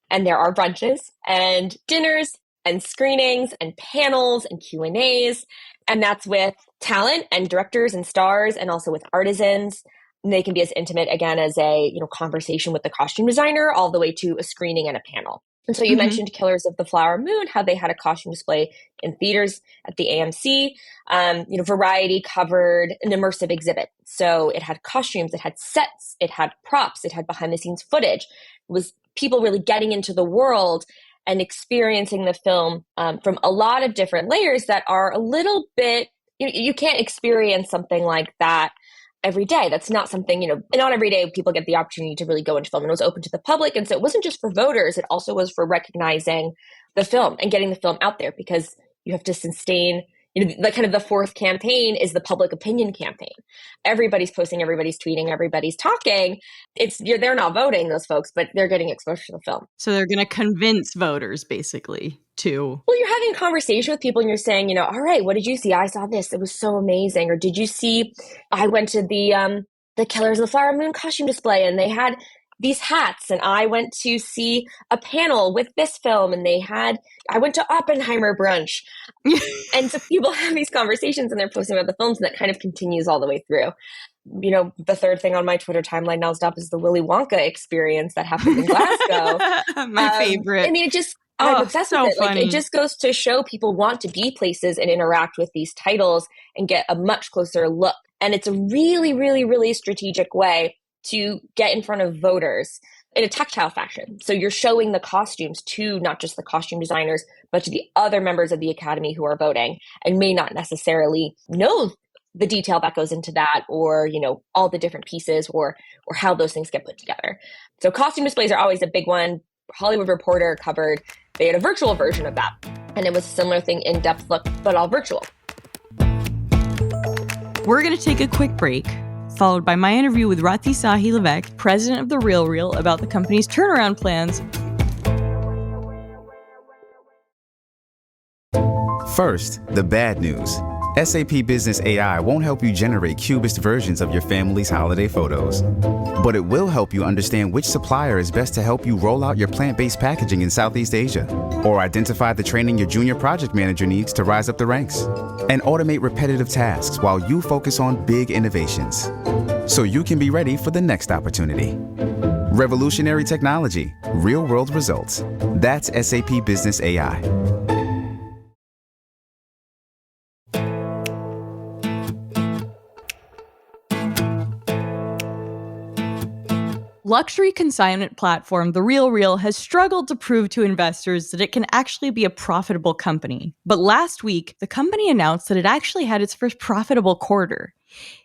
Speaker 4: And there are brunches and dinners and screenings and panels and Q&As. And that's with talent and directors and stars and also with artisans. And they can be as intimate, again, as a conversation with the costume designer all the way to a screening and a panel. And so you mentioned Killers of the Flower Moon, how they had a costume display in theaters at the AMC. Variety covered an immersive exhibit. So it had costumes, it had sets, it had props, it had behind the scenes footage. It was people really getting into the world and experiencing the film from a lot of different layers that are a little bit, you can't experience something like that every day. That's not something, not every day people get the opportunity to really go into film, and it was open to the public. And so it wasn't just for voters, it also was for recognizing the film and getting the film out there, because you have to sustain, the fourth campaign is the public opinion campaign. Everybody's posting, everybody's tweeting, everybody's talking. They're not voting, those folks, but they're getting exposure to the film.
Speaker 2: So they're going to convince voters basically to.
Speaker 4: Well, you're having a conversation with people and you're saying, all right, what did you see? I saw this. It was so amazing. Or did you see, I went to the the Killers of the Flower Moon costume display, and they had these hats, and I went to see a panel with this film, and I went to Oppenheimer brunch. And so people have these conversations and they're posting about the films, and that kind of continues all the way through. The third thing on my Twitter timeline nonstop is the Willy Wonka experience that happened in Glasgow.
Speaker 2: My favorite.
Speaker 4: I mean, I'm obsessed with it.
Speaker 2: Funny.
Speaker 4: Like, it just goes to show people want to be places and interact with these titles and get a much closer look. And it's a really, really, really strategic way to get in front of voters in a tactile fashion. So you're showing the costumes to not just the costume designers, but to the other members of the Academy who are voting and may not necessarily know the detail that goes into that, or, all the different pieces or how those things get put together. So costume displays are always a big one. Hollywood Reporter covered, they had a virtual version of that. And it was a similar thing, in-depth look, but all virtual.
Speaker 2: We're going to take a quick break, followed by my interview with Rati Sahi Levesque, president of TheRealReal, about the company's turnaround plans.
Speaker 1: First, the bad news. SAP Business AI won't help you generate cubist versions of your family's holiday photos. But it will help you understand which supplier is best to help you roll out your plant-based packaging in Southeast Asia, or identify the training your junior project manager needs to rise up the ranks, and automate repetitive tasks while you focus on big innovations, so you can be ready for the next opportunity. Revolutionary technology, real-world results. That's SAP Business AI.
Speaker 2: Luxury consignment platform TheRealReal has struggled to prove to investors that it can actually be a profitable company. But last week, the company announced that it actually had its first profitable quarter.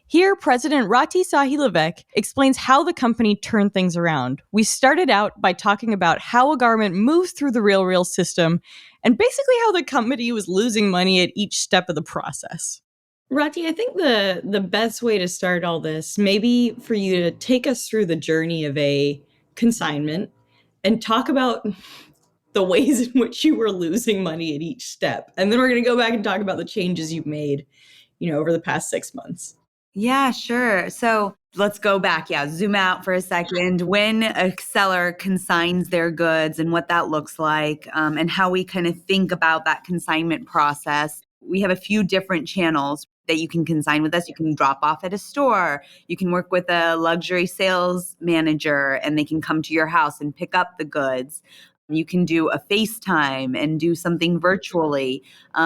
Speaker 2: Here, President Rati Sahi Levesque explains how the company turned things around. We started out by talking about how a garment moves through the RealReal system, and basically how the company was losing money at each step of the process. Rati, I think the best way to start all this, maybe for you to take us through the journey of a consignment and talk about the ways in which you were losing money at each step. And then we're going to go back and talk about the changes you've made, over the past 6 months.
Speaker 5: Yeah, sure. So let's go back. Yeah, zoom out for a second. When a seller consigns their goods and what that looks like, and how we kind of think about that consignment process. We have a few different channels that you can consign with us. You can drop off at a store. You can work with a luxury sales manager and they can come to your house and pick up the goods. You can do a FaceTime and do something virtually.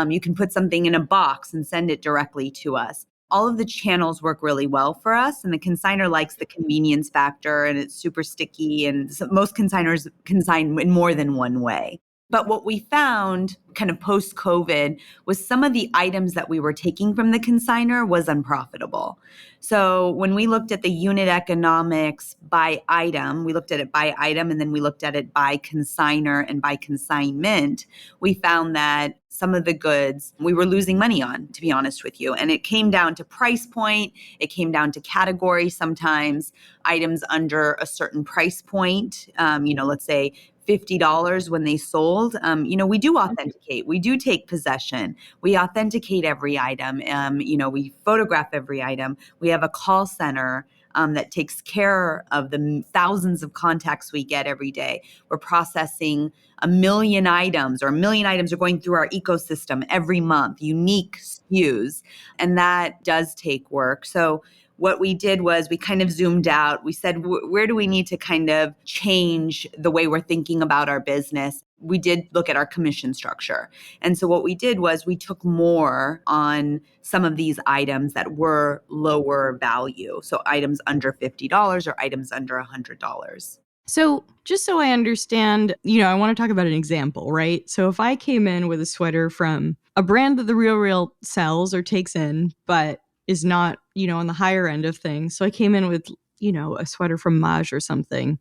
Speaker 5: You can put something in a box and send it directly to us. All of the channels work really well for us, and the consignor likes the convenience factor, and it's super sticky, and most consignors consign in more than one way. But what we found kind of post-COVID was some of the items that we were taking from the consignor was unprofitable. So when we looked at the unit economics by item, we looked at it by item and then we looked at it by consignor and by consignment, we found that some of the goods we were losing money on, to be honest with you. And it came down to price point. It came down to category. Sometimes items under a certain price point, let's say $50 when they sold. We do authenticate. We do take possession. We authenticate every item. We photograph every item. We have a call center that takes care of the thousands of contacts we get every day. We're processing 1 million items, or 1 million items are going through our ecosystem every month, unique SKUs, and that does take work. So what we did was we kind of zoomed out. We said, where do we need to kind of change the way we're thinking about our business? We did look at our commission structure. And so what we did was we took more on some of these items that were lower value. So items under $50 or items under $100.
Speaker 2: So just so I understand, I want to talk about an example, right? So if I came in with a sweater from a brand that the RealReal sells or takes in, but is not, on the higher end of things. So I came in with, a sweater from Maj or something,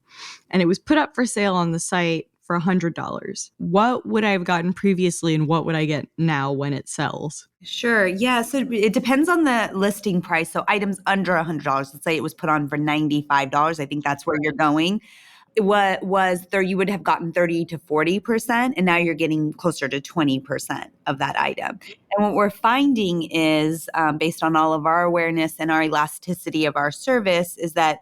Speaker 2: and it was put up for sale on the site for $100. What would I have gotten previously and what would I get now when it sells?
Speaker 5: Sure. Yeah. So it depends on the listing price. So items under $100, let's say it was put on for $95. I think that's where you're going. What was there, you would have gotten 30 to 40%, and now you're getting closer to 20% of that item. And what we're finding is, based on all of our awareness and our elasticity of our service, is that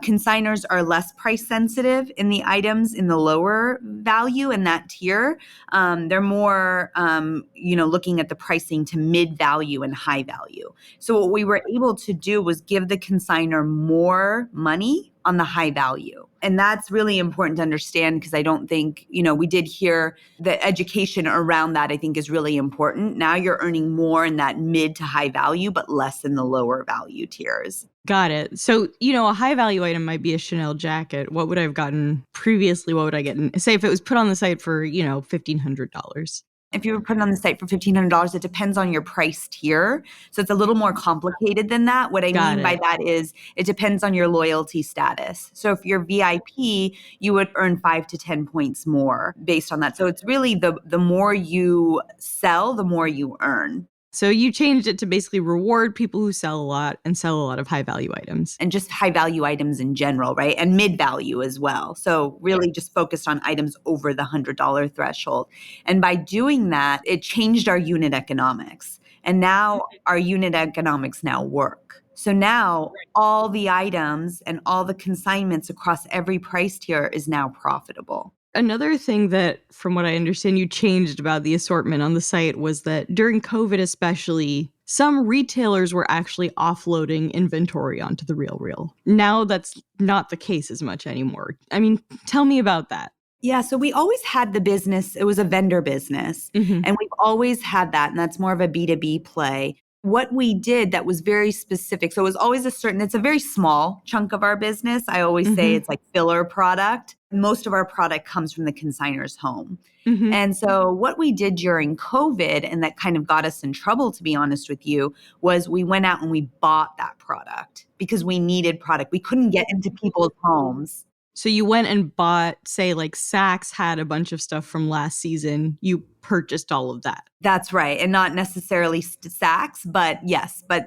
Speaker 5: consigners are less price sensitive in the items in the lower value in that tier. They're more, looking at the pricing to mid value and high value. So what we were able to do was give the consigner more money on the high value. And that's really important to understand, because I don't think, we did hear the education around that, I think, is really important. Now you're earning more in that mid to high value, but less in the lower value tiers.
Speaker 2: Got it. So, a high value item might be a Chanel jacket. What would I have gotten previously? What would I get? Say if it was put on the site for, $1,500.
Speaker 5: If you were put it on the site for $1,500, it depends on your price tier. So it's a little more complicated than that. What I mean by that is it depends on your loyalty status. So if you're VIP, you would earn 5 to 10 points more based on that. So it's really the more you sell, the more you earn.
Speaker 2: So you changed it to basically reward people who sell a lot and sell a lot of high value items.
Speaker 5: And just high value items in general, right? And mid value as well. So really just focused on items over the $100 threshold. And by doing that, it changed our unit economics. And now our unit economics now work. So now all the items and all the consignments across every price tier is now profitable.
Speaker 2: Another thing that, from what I understand, you changed about the assortment on the site was that during COVID especially, some retailers were actually offloading inventory onto the RealReal. Now that's not the case as much anymore. I mean, tell me about that.
Speaker 5: Yeah, so we always had the business. It was a vendor business.
Speaker 2: Mm-hmm.
Speaker 5: And we've always had that. And that's more of a B2B play. What we did that was very specific. So it was always it's a very small chunk of our business. I always say it's like filler product. Most of our product comes from the consigner's home.
Speaker 2: Mm-hmm.
Speaker 5: And so what we did during COVID, and that kind of got us in trouble, to be honest with you, was we went out and we bought that product because we needed product. We couldn't get into people's homes.
Speaker 2: So you went and bought, say, like Saks had a bunch of stuff from last season. You purchased all of that.
Speaker 5: That's right. And not necessarily Saks, but yes, but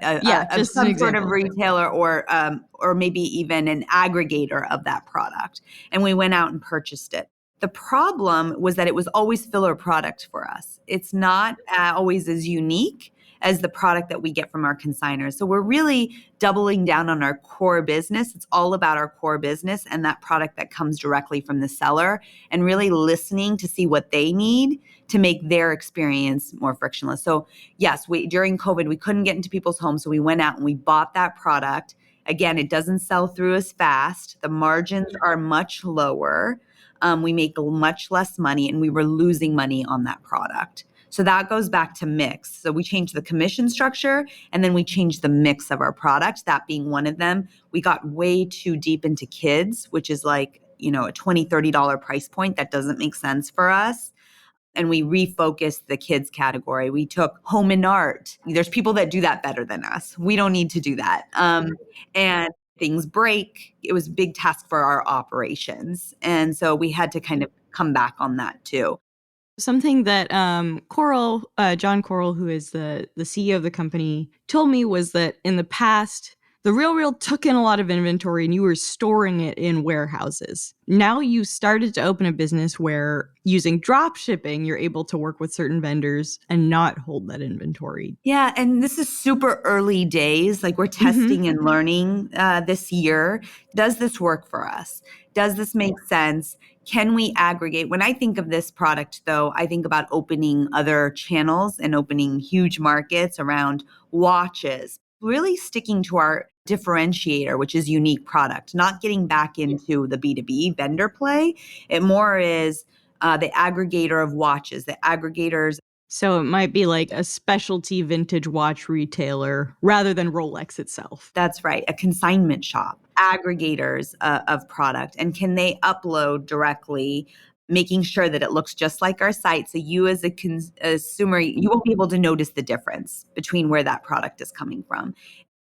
Speaker 2: just
Speaker 5: some sort of retailer or maybe even an aggregator of that product. And we went out and purchased it. The problem was that it was always filler product for us. It's not always as unique as the product that we get from our consigners. So we're really doubling down on our core business. It's all about our core business and that product that comes directly from the seller, and really listening to see what they need to make their experience more frictionless. So yes, during COVID, we couldn't get into people's homes. So we went out and we bought that product. Again, it doesn't sell through as fast. The margins are much lower. We make much less money, and we were losing money on that product. So that goes back to mix. So we changed the commission structure, and then we changed the mix of our product, that being one of them. We got way too deep into kids, which is like, a $20, $30 price point. That doesn't make sense for us. And we refocused the kids category. We took home and art. There's people that do that better than us. We don't need to do that. And things break. It was a big task for our operations. And so we had to kind of come back on that too.
Speaker 2: Something that John Coral, who is the CEO of the company, told me was that in the past, the RealReal took in a lot of inventory and you were storing it in warehouses. Now you started to open a business where, using drop shipping, you're able to work with certain vendors and not hold that inventory.
Speaker 5: Yeah, and this is super early days. Like, we're testing and learning this year. Does this work for us? Does this make sense? Can we aggregate? When I think of this product, though, I think about opening other channels and opening huge markets around watches, really sticking to our differentiator, which is unique product, not getting back into the B2B vendor play. It more is the aggregator of watches, the aggregators.
Speaker 2: So it might be like a specialty vintage watch retailer rather than Rolex itself.
Speaker 5: That's right. A consignment shop, aggregators of product. And can they upload directly, making sure that it looks just like our site? So you as a consumer, you won't be able to notice the difference between where that product is coming from.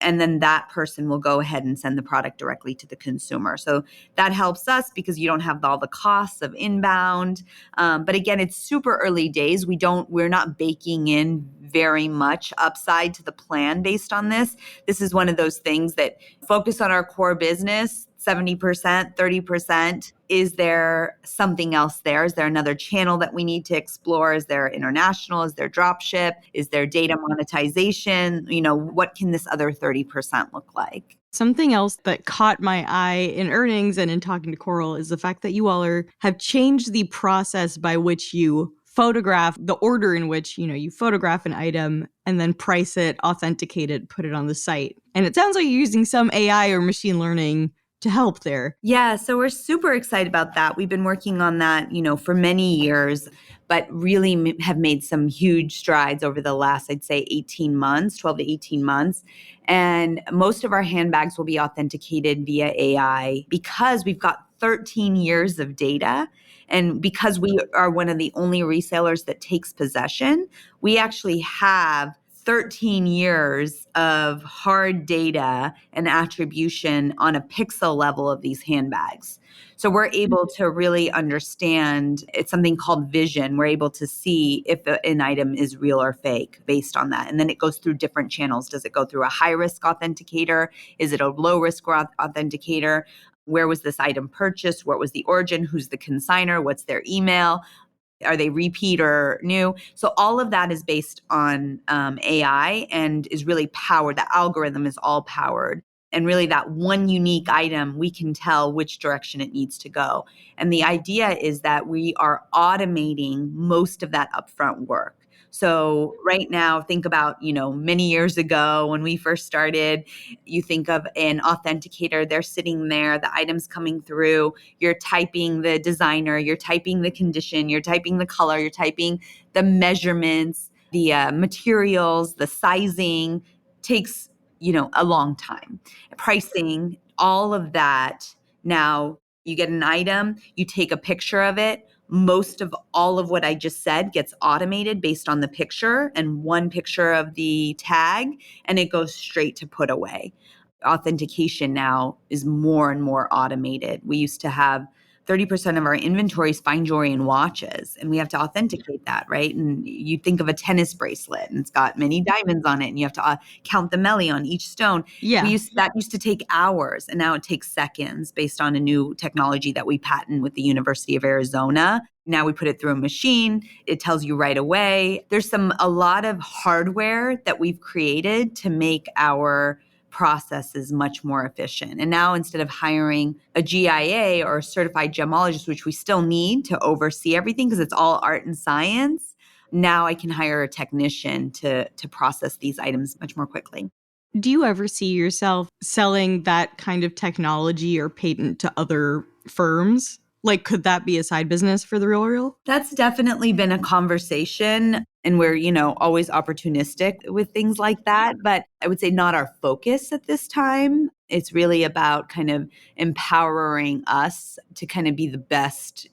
Speaker 5: And then that person will go ahead and send the product directly to the consumer. So that helps us because you don't have all the costs of inbound. But again, it's super early days. We're not baking in very much upside to the plan based on this. This is one of those things that focus on our core business, 70%, 30%. is there something else there? Is there another channel that we need to explore? Is there international? Is there drop ship? Is there data monetization? What can this other 30% look like?
Speaker 2: Something else that caught my eye in earnings and in talking to Coral is the fact that you all have changed the process by which you photograph, the order in which, you photograph an item and then price it, authenticate it, put it on the site. And it sounds like you're using some AI or machine learning to help there.
Speaker 5: Yeah, so we're super excited about that. We've been working on that, for many years, but really have made some huge strides over the last, I'd say 18 months, 12 to 18 months. And most of our handbags will be authenticated via AI because we've got 13 years of data. And because we are one of the only resellers that takes possession, we actually have 13 years of hard data and attribution on a pixel level of these handbags. So we're able to really understand, it's something called vision. We're able to see if an item is real or fake based on that. And then it goes through different channels. Does it go through a high-risk authenticator? Is it a low-risk authenticator? Where was this item purchased? What was the origin? Who's the consignor? What's their email? Are they repeat or new? So all of that is based on AI and is really powered. The algorithm is all powered. And really that one unique item, we can tell which direction it needs to go. And the idea is that we are automating most of that upfront work. So right now, think about, many years ago when we first started, you think of an authenticator, they're sitting there, the item's coming through, you're typing the designer, you're typing the condition, you're typing the color, you're typing the measurements, the materials, the sizing, takes, a long time. Pricing, all of that. Now you get an item, you take a picture of it. Most of all of what I just said gets automated based on the picture and one picture of the tag, and it goes straight to put away. Authentication now is more and more automated. We used to have 30% of our inventory is fine jewelry and watches, and we have to authenticate that, right? And you think of a tennis bracelet, and it's got many diamonds on it, and you have to count the melli on each stone.
Speaker 2: Yeah.
Speaker 5: That used to take hours, and now it takes seconds based on a new technology that we patent with the University of Arizona. Now we put it through a machine. It tells you right away. There's a lot of hardware that we've created to make our process is much more efficient. And now instead of hiring a GIA or a certified gemologist, which we still need to oversee everything because it's all art and science, now I can hire a technician to process these items much more quickly.
Speaker 2: Do you ever see yourself selling that kind of technology or patent to other firms? Like, could that be a side business for TheRealReal?
Speaker 5: That's definitely been a conversation, and we're, always opportunistic with things like that. But I would say not our focus at this time. It's really about kind of empowering us to kind of be the best,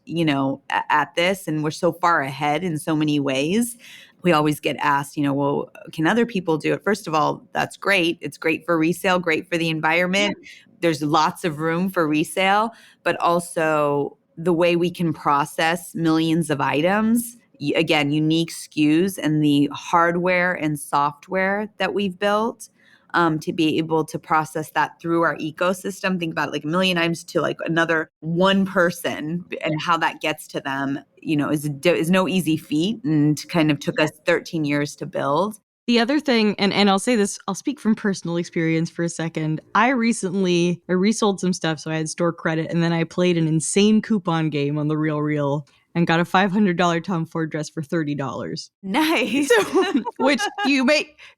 Speaker 5: at this. And we're so far ahead in so many ways. We always get asked, well, can other people do it? First of all, that's great. It's great for resale, great for the environment. Yeah. There's lots of room for resale, but also the way we can process millions of items, again, unique SKUs and the hardware and software that we've built to be able to process that through our ecosystem. Think about it, like a million items to like another one person and how that gets to them, is no easy feat and kind of took us 13 years to build.
Speaker 2: The other thing, and I'll say this, I'll speak from personal experience for a second. I resold some stuff, so I had store credit, and then I played an insane coupon game on the RealReal and got a $500 Tom Ford dress for $30.
Speaker 5: Nice.
Speaker 2: So, which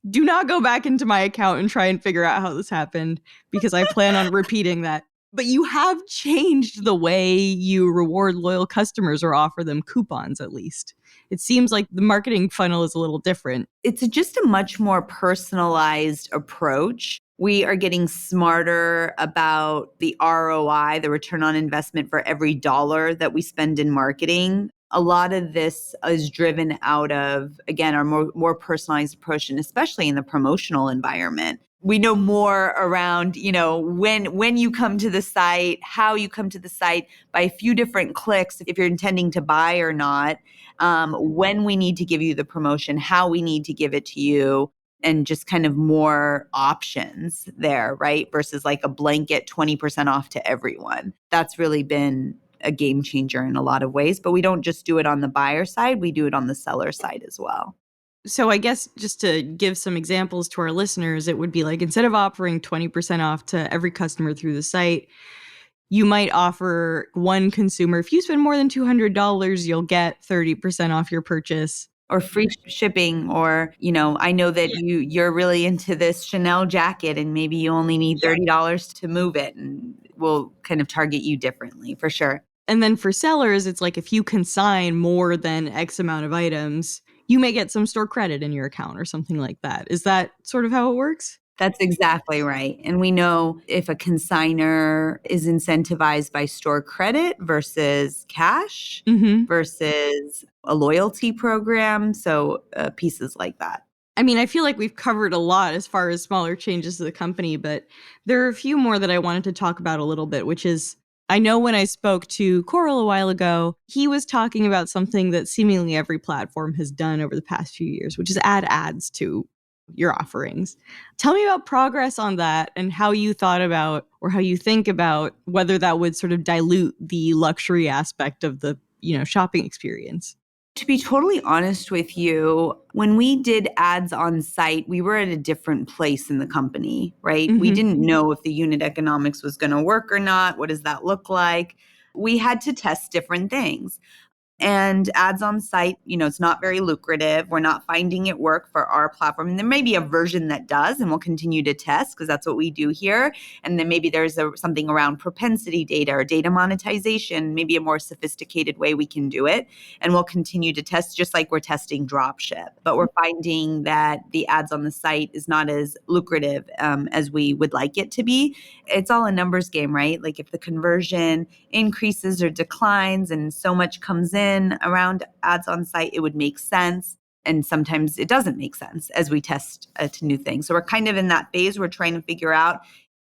Speaker 2: do not go back into my account and try and figure out how this happened, because I plan on repeating that. But you have changed the way you reward loyal customers or offer them coupons, at least. It seems like the marketing funnel is a little different.
Speaker 5: It's just a much more personalized approach. We are getting smarter about the ROI, the return on investment for every dollar that we spend in marketing. A lot of this is driven out of, again, our more personalized approach, and especially in the promotional environment. We know more around, when you come to the site, how you come to the site by a few different clicks, if you're intending to buy or not, when we need to give you the promotion, how we need to give it to you, and just kind of more options there, right? Versus like a blanket 20% off to everyone. That's really been a game changer in a lot of ways. But we don't just do it on the buyer side, we do it on the seller side as well.
Speaker 2: So I guess just to give some examples to our listeners, it would be like, instead of offering 20% off to every customer through the site, you might offer one consumer, if you spend more than $200, you'll get 30% off your purchase.
Speaker 5: Or free shipping, or, I know that you're really into this Chanel jacket and maybe you only need $30 to move it, and we'll kind of target you differently for sure.
Speaker 2: And then for sellers, it's like, if you consign more than X amount of items, you may get some store credit in your account or something like that. Is that sort of how it works?
Speaker 5: That's exactly right. And we know if a consigner is incentivized by store credit versus cash versus a loyalty program. So pieces like that.
Speaker 2: I mean, I feel like we've covered a lot as far as smaller changes to the company, but there are a few more that I wanted to talk about a little bit, which is, I know when I spoke to Coral a while ago, he was talking about something that seemingly every platform has done over the past few years, which is add ads to your offerings. Tell me about progress on that and how you thought about, or how you think about, whether that would sort of dilute the luxury aspect of the, shopping experience.
Speaker 5: To be totally honest with you, when we did ads on site, we were at a different place in the company, right? We didn't know if the unit economics was going to work or not. What does that look like? We had to test different things. And ads on site, it's not very lucrative. We're not finding it work for our platform. And there may be a version that does, and we'll continue to test because that's what we do here. And then maybe there's something around propensity data or data monetization, maybe a more sophisticated way we can do it. And we'll continue to test, just like we're testing dropship. But we're finding that the ads on the site is not as lucrative as we would like it to be. It's all a numbers game, right? Like if the conversion increases or declines and so much comes in around ads on site, it would make sense. And sometimes it doesn't make sense as we test to new things. So we're kind of in that phase. We're trying to figure out,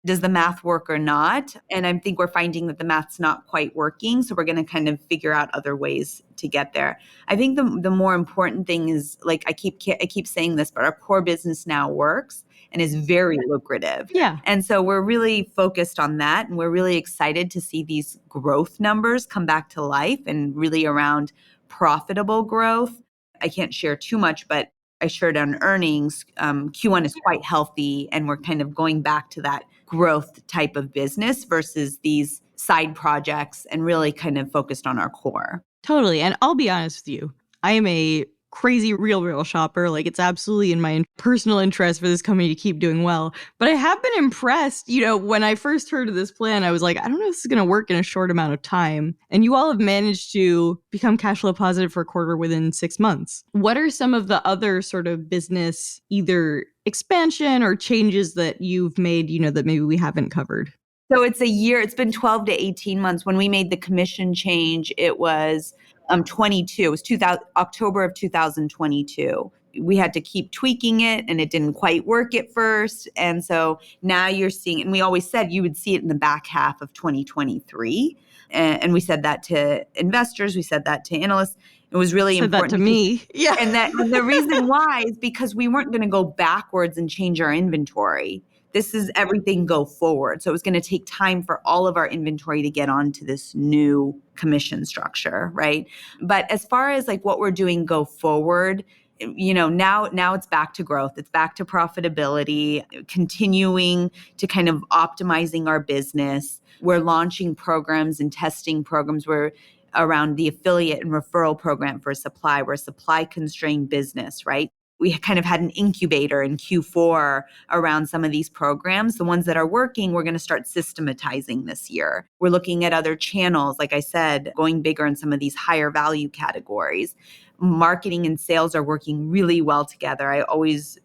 Speaker 5: does the math work or not? And I think we're finding that the math's not quite working. So we're going to kind of figure out other ways to get there. I think the more important thing is, like I keep saying this, but our core business now works and is very lucrative.
Speaker 2: Yeah.
Speaker 5: And so we're really focused on that. And we're really excited to see these growth numbers come back to life, and really around profitable growth. I can't share too much, but I shared on earnings, Q1 is quite healthy, and we're kind of going back to that growth type of business versus these side projects, and really kind of focused on our core.
Speaker 2: Totally. And I'll be honest with you, I am a crazy RealReal shopper. Like, it's absolutely in my personal interest for this company to keep doing well. But I have been impressed. When I first heard of this plan, I was like, I don't know if this is going to work in a short amount of time. And you all have managed to become cash flow positive for a quarter within 6 months. What are some of the other sort of business, either expansion or changes that you've made, that maybe we haven't covered?
Speaker 5: So it's a year, it's been 12 to 18 months. When we made the commission change, it was 22. It was October of 2022. We had to keep tweaking it, and it didn't quite work at first. And so now you're seeing, and we always said you would see it in the back half of 2023. And we said that to investors. We said that to analysts. It was really important.
Speaker 2: Said that to me. Yeah.
Speaker 5: And the reason why is because we weren't going to go backwards and change our inventory. This is everything go forward. So it was going to take time for all of our inventory to get onto this new commission structure, right? But as far as like what we're doing go forward, now it's back to growth. It's back to profitability, continuing to kind of optimizing our business. We're launching programs and testing programs where around the affiliate and referral program for supply. We're a supply constrained business, right? We kind of had an incubator in Q4 around some of these programs. The ones that are working, we're going to start systematizing this year. We're looking at other channels, like I said, going bigger in some of these higher value categories. Marketing and sales are working really well together.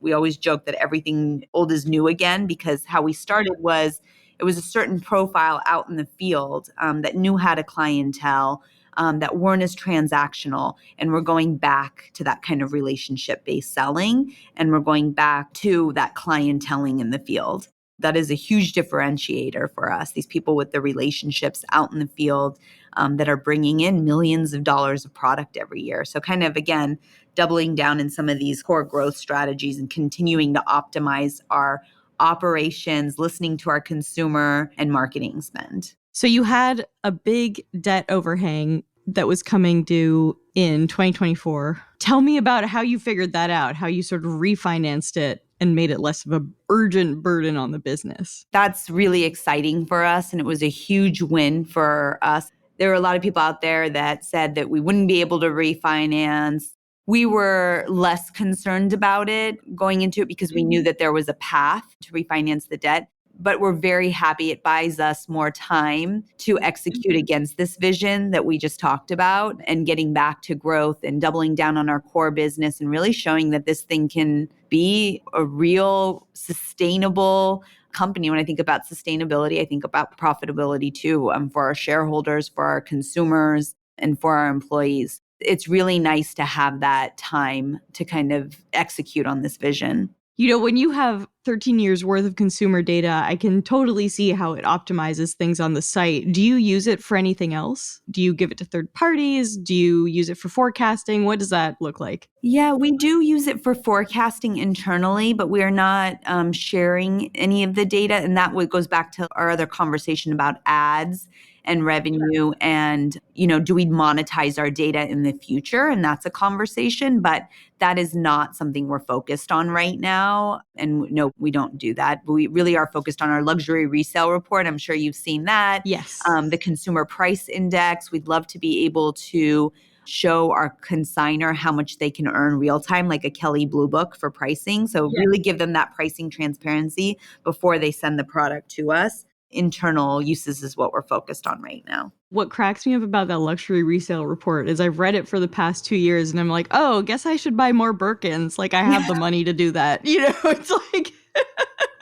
Speaker 5: We always joke that everything old is new again, because how we started was it was a certain profile out in the field that knew how to clientele, that weren't as transactional. And we're going back to that kind of relationship-based selling, and we're going back to that clienteling in the field. That is a huge differentiator for us, these people with the relationships out in the field that are bringing in millions of dollars of product every year. So kind of, again, doubling down in some of these core growth strategies and continuing to optimize our operations, listening to our consumer and marketing spend.
Speaker 2: So you had a big debt overhang that was coming due in 2024. Tell me about how you figured that out, how you sort of refinanced it and made it less of an urgent burden on the business.
Speaker 5: That's really exciting for us, and it was a huge win for us. There were a lot of people out there that said that we wouldn't be able to refinance. We were less concerned about it going into it because we knew that there was a path to refinance the debt. But we're very happy. It buys us more time to execute against this vision that we just talked about and getting back to growth and doubling down on our core business and really showing that this thing can be a real sustainable company. When I think about sustainability, I think about profitability too, for our shareholders, for our consumers, and for our employees. It's really nice to have that time to kind of execute on this vision.
Speaker 2: You know, when you have 13 years worth of consumer data, I can totally see how it optimizes things on the site. Do you use it for anything else? Do you give it to third parties? Do you use it for forecasting? What does that look like?
Speaker 5: Yeah, we do use it for forecasting internally, but we are not sharing any of the data. And that goes back to our other conversation about ads and revenue and, do we monetize our data in the future? And that's a conversation, but that is not something we're focused on right now. And no, we don't do that. We really are focused on our luxury resale report. I'm sure you've seen that.
Speaker 2: Yes.
Speaker 5: The consumer price index. We'd love to be able to show our consignor how much they can earn real time, like a Kelley Blue Book for pricing. So really give them that pricing transparency before they send the product to us. Internal uses is what we're focused on right now.
Speaker 2: What cracks me up about that luxury resale report is I've read it for the past 2 years and I'm like, oh, guess I should buy more Birkins. Like I have the money to do that. It's like...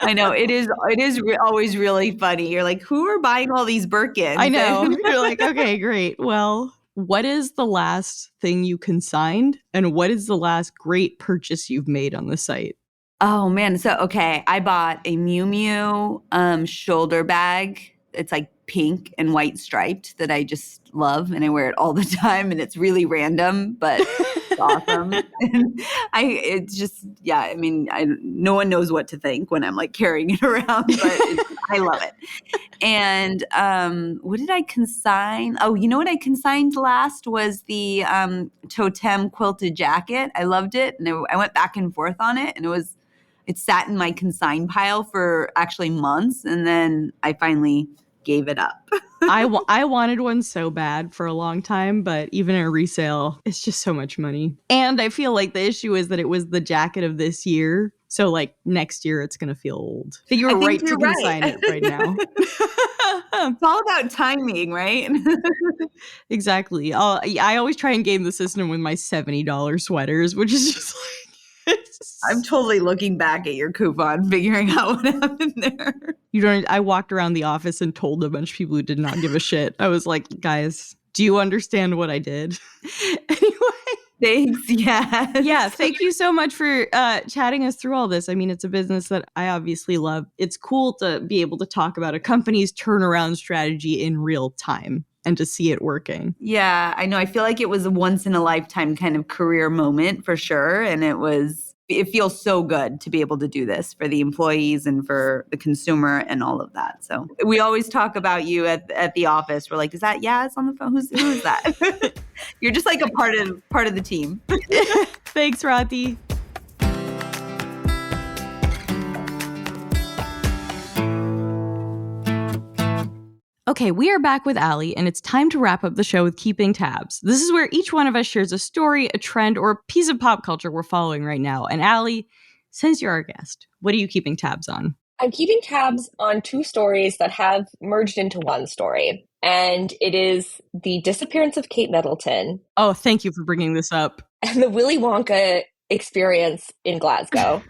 Speaker 5: I know it is always really funny. You're like, who are buying all these Birkins?
Speaker 2: I know. You're like, okay, great. Well, what is the last thing you consigned and what is the last great purchase you've made on the site?
Speaker 5: Oh man. So, okay. I bought a Miu Miu shoulder bag. It's like pink and white striped that I just love. And I wear it all the time. And it's really random, but it's awesome. And no one knows what to think when I'm like carrying it around, but I love it. And what did I consign? Oh, you know what I consigned last was the Totem quilted jacket. I loved it. And I went back and forth on it. And it sat in my consign pile for actually months. And then I finally gave it up.
Speaker 2: I wanted one so bad for a long time, but even at resale, it's just so much money. And I feel like the issue is that it was the jacket of this year. So like next year, it's going to feel old. I think you're right to consign it right now.
Speaker 5: It's all about timing, right?
Speaker 2: Exactly. I always try and game the system with my $70 sweaters, which is just like,
Speaker 5: I'm totally looking back at your coupon, figuring out what happened there.
Speaker 2: I walked around the office and told a bunch of people who did not give a shit. I was like, guys, do you understand what I did? Anyway.
Speaker 5: Thanks. Yeah.
Speaker 2: Yeah. Thank you so much for chatting us through all this. I mean, it's a business that I obviously love. It's cool to be able to talk about a company's turnaround strategy in real time and to see it working.
Speaker 5: Yeah, I know. I feel like it was a once in a lifetime kind of career moment for sure. And it feels so good to be able to do this for the employees and for the consumer and all of that. So we always talk about you at the office. We're like, is that Yaz on the phone? Who is that? You're just like a part of the team.
Speaker 2: Thanks, Rati. Okay, we are back with Allie, and it's time to wrap up the show with Keeping Tabs. This is where each one of us shares a story, a trend, or a piece of pop culture we're following right now. And Allie, since you're our guest, what are you keeping tabs on?
Speaker 4: I'm keeping tabs on 2 stories that have merged into one story. And it is the disappearance of Kate Middleton.
Speaker 2: Oh, thank you for bringing this up.
Speaker 4: And the Willy Wonka experience in Glasgow.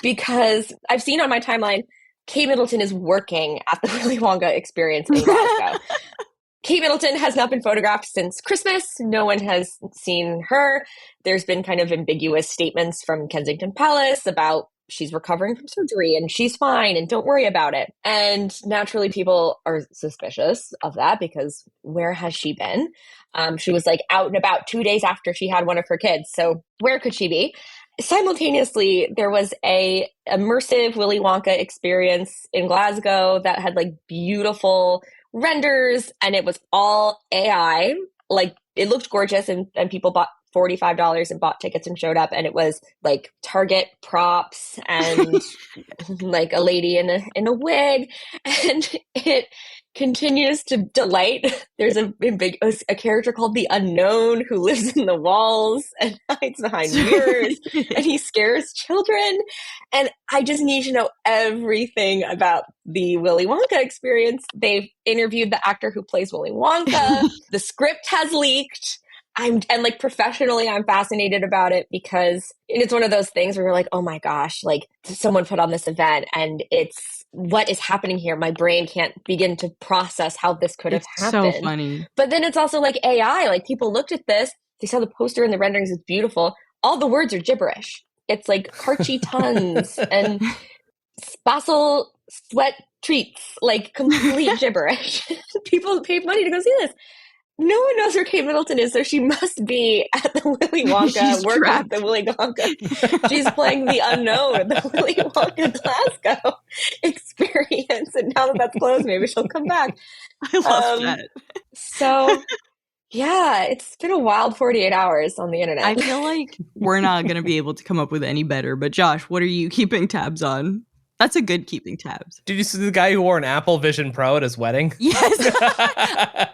Speaker 4: Because I've seen on my timeline, Kate Middleton is working at the Willy Wonka experience in Glasgow. Kate Middleton has not been photographed since Christmas. No one has seen her. There's been kind of ambiguous statements from Kensington Palace about she's recovering from surgery and she's fine and don't worry about it. And naturally, people are suspicious of that because where has she been? She was like out and about 2 days after she had one of her kids. So where could she be? Simultaneously, there was a immersive Willy Wonka experience in Glasgow that had like beautiful renders, and it was all AI. Like, it looked gorgeous, and people bought $45 and bought tickets and showed up, and it was like Target props and like a lady in a wig, and it continues to delight. There's a character called the Unknown who lives in the walls and hides behind mirrors, and he scares children. And I just need to know everything about the Willy Wonka experience. They've interviewed the actor who plays Willy Wonka. The script has leaked. Professionally, I'm fascinated about it because it's one of those things where you're like, oh my gosh, like someone put on this event and it's what is happening here. My brain can't begin to process how this could have happened.
Speaker 2: So funny.
Speaker 4: But then it's also like AI, like people looked at this, they saw the poster and the renderings, it's beautiful. All the words are gibberish. It's like Karchi tons and Spassel sweat treats, like complete gibberish. People paid money to go see this. No one knows where Kate Middleton is, so she must be at the Willy Wonka work at the Willy Wonka. She's playing the Unknown, the Willy Wonka Glasgow experience. And now that that's closed, maybe she'll come back.
Speaker 2: I love that.
Speaker 4: So, yeah, it's been a wild 48 hours on the internet.
Speaker 2: I feel like we're not going to be able to come up with any better. But Josh, what are you keeping tabs on? That's a good keeping tabs.
Speaker 7: Did you see the guy who wore an Apple Vision Pro at his wedding?
Speaker 2: Yes.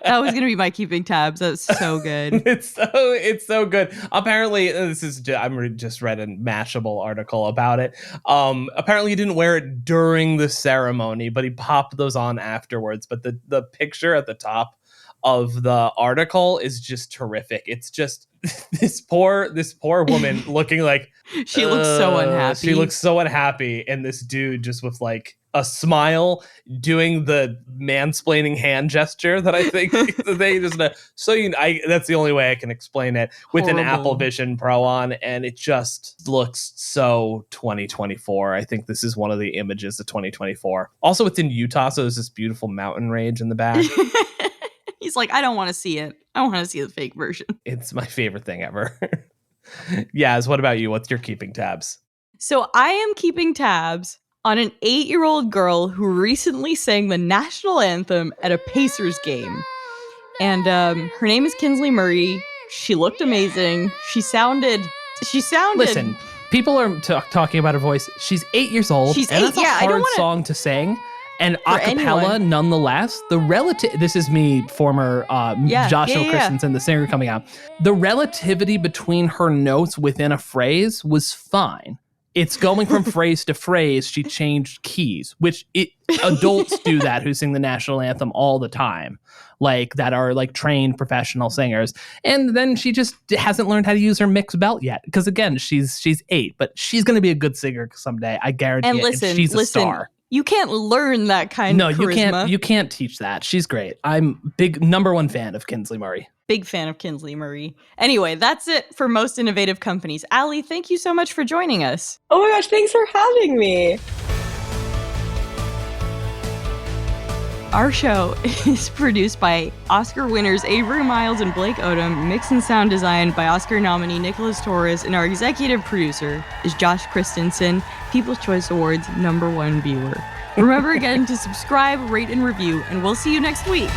Speaker 2: That was going to be my keeping tabs. That's so good.
Speaker 7: It's so good. Apparently, I just read a Mashable article about it. Apparently he didn't wear it during the ceremony, but he popped those on afterwards. But the picture at the top of the article is just terrific. It's just this poor woman looking like
Speaker 2: she looks so unhappy.
Speaker 7: She looks so unhappy, and this dude just with like a smile doing the mansplaining hand gesture that I think they just that's the only way I can explain it, with an Apple Vision Pro on, and it just looks so 2024. I think this is one of the images of 2024. Also, it's in Utah, so there's this beautiful mountain range in the back.
Speaker 2: He's like, I don't want to see it. I want to see the fake version.
Speaker 7: It's my favorite thing ever. Yaz, what about you? What's your keeping tabs?
Speaker 2: So I am keeping tabs on an 8-year-old girl who recently sang the national anthem at a Pacers game. And her name is Kinsley Murray. She looked amazing. She sounded...
Speaker 3: Listen, people are talking about her voice. She's 8 years old.
Speaker 2: She's
Speaker 3: and
Speaker 2: 8.
Speaker 3: That's a hard song to sing. And a cappella, nonetheless, this is me, former Joshua Christensen, the singer coming out. The relativity between her notes within a phrase was fine. It's going from phrase to phrase. She changed keys, which adults do that who sing the national anthem all the time, like that are like trained professional singers. And then she just hasn't learned how to use her mixed belt yet. Because again, she's 8, but she's going to be a good singer someday. I guarantee it.
Speaker 2: Listen,
Speaker 3: and she's a star.
Speaker 2: You can't learn that kind of charisma.
Speaker 3: You can't teach that. She's great. I'm big number 1 fan of Kinsley Murray.
Speaker 2: Big fan of Kinsley Murray. Anyway, that's it for Most Innovative Companies. Allie, thank you so much for joining us.
Speaker 4: Oh my gosh, thanks for having me.
Speaker 2: Our show is produced by Oscar winners Avery Miles and Blake Odom, mix and sound design by Oscar nominee Nicholas Torres, and our executive producer is Josh Christensen, People's Choice Awards #1 viewer. Remember again to subscribe, rate, and review, and we'll see you next week.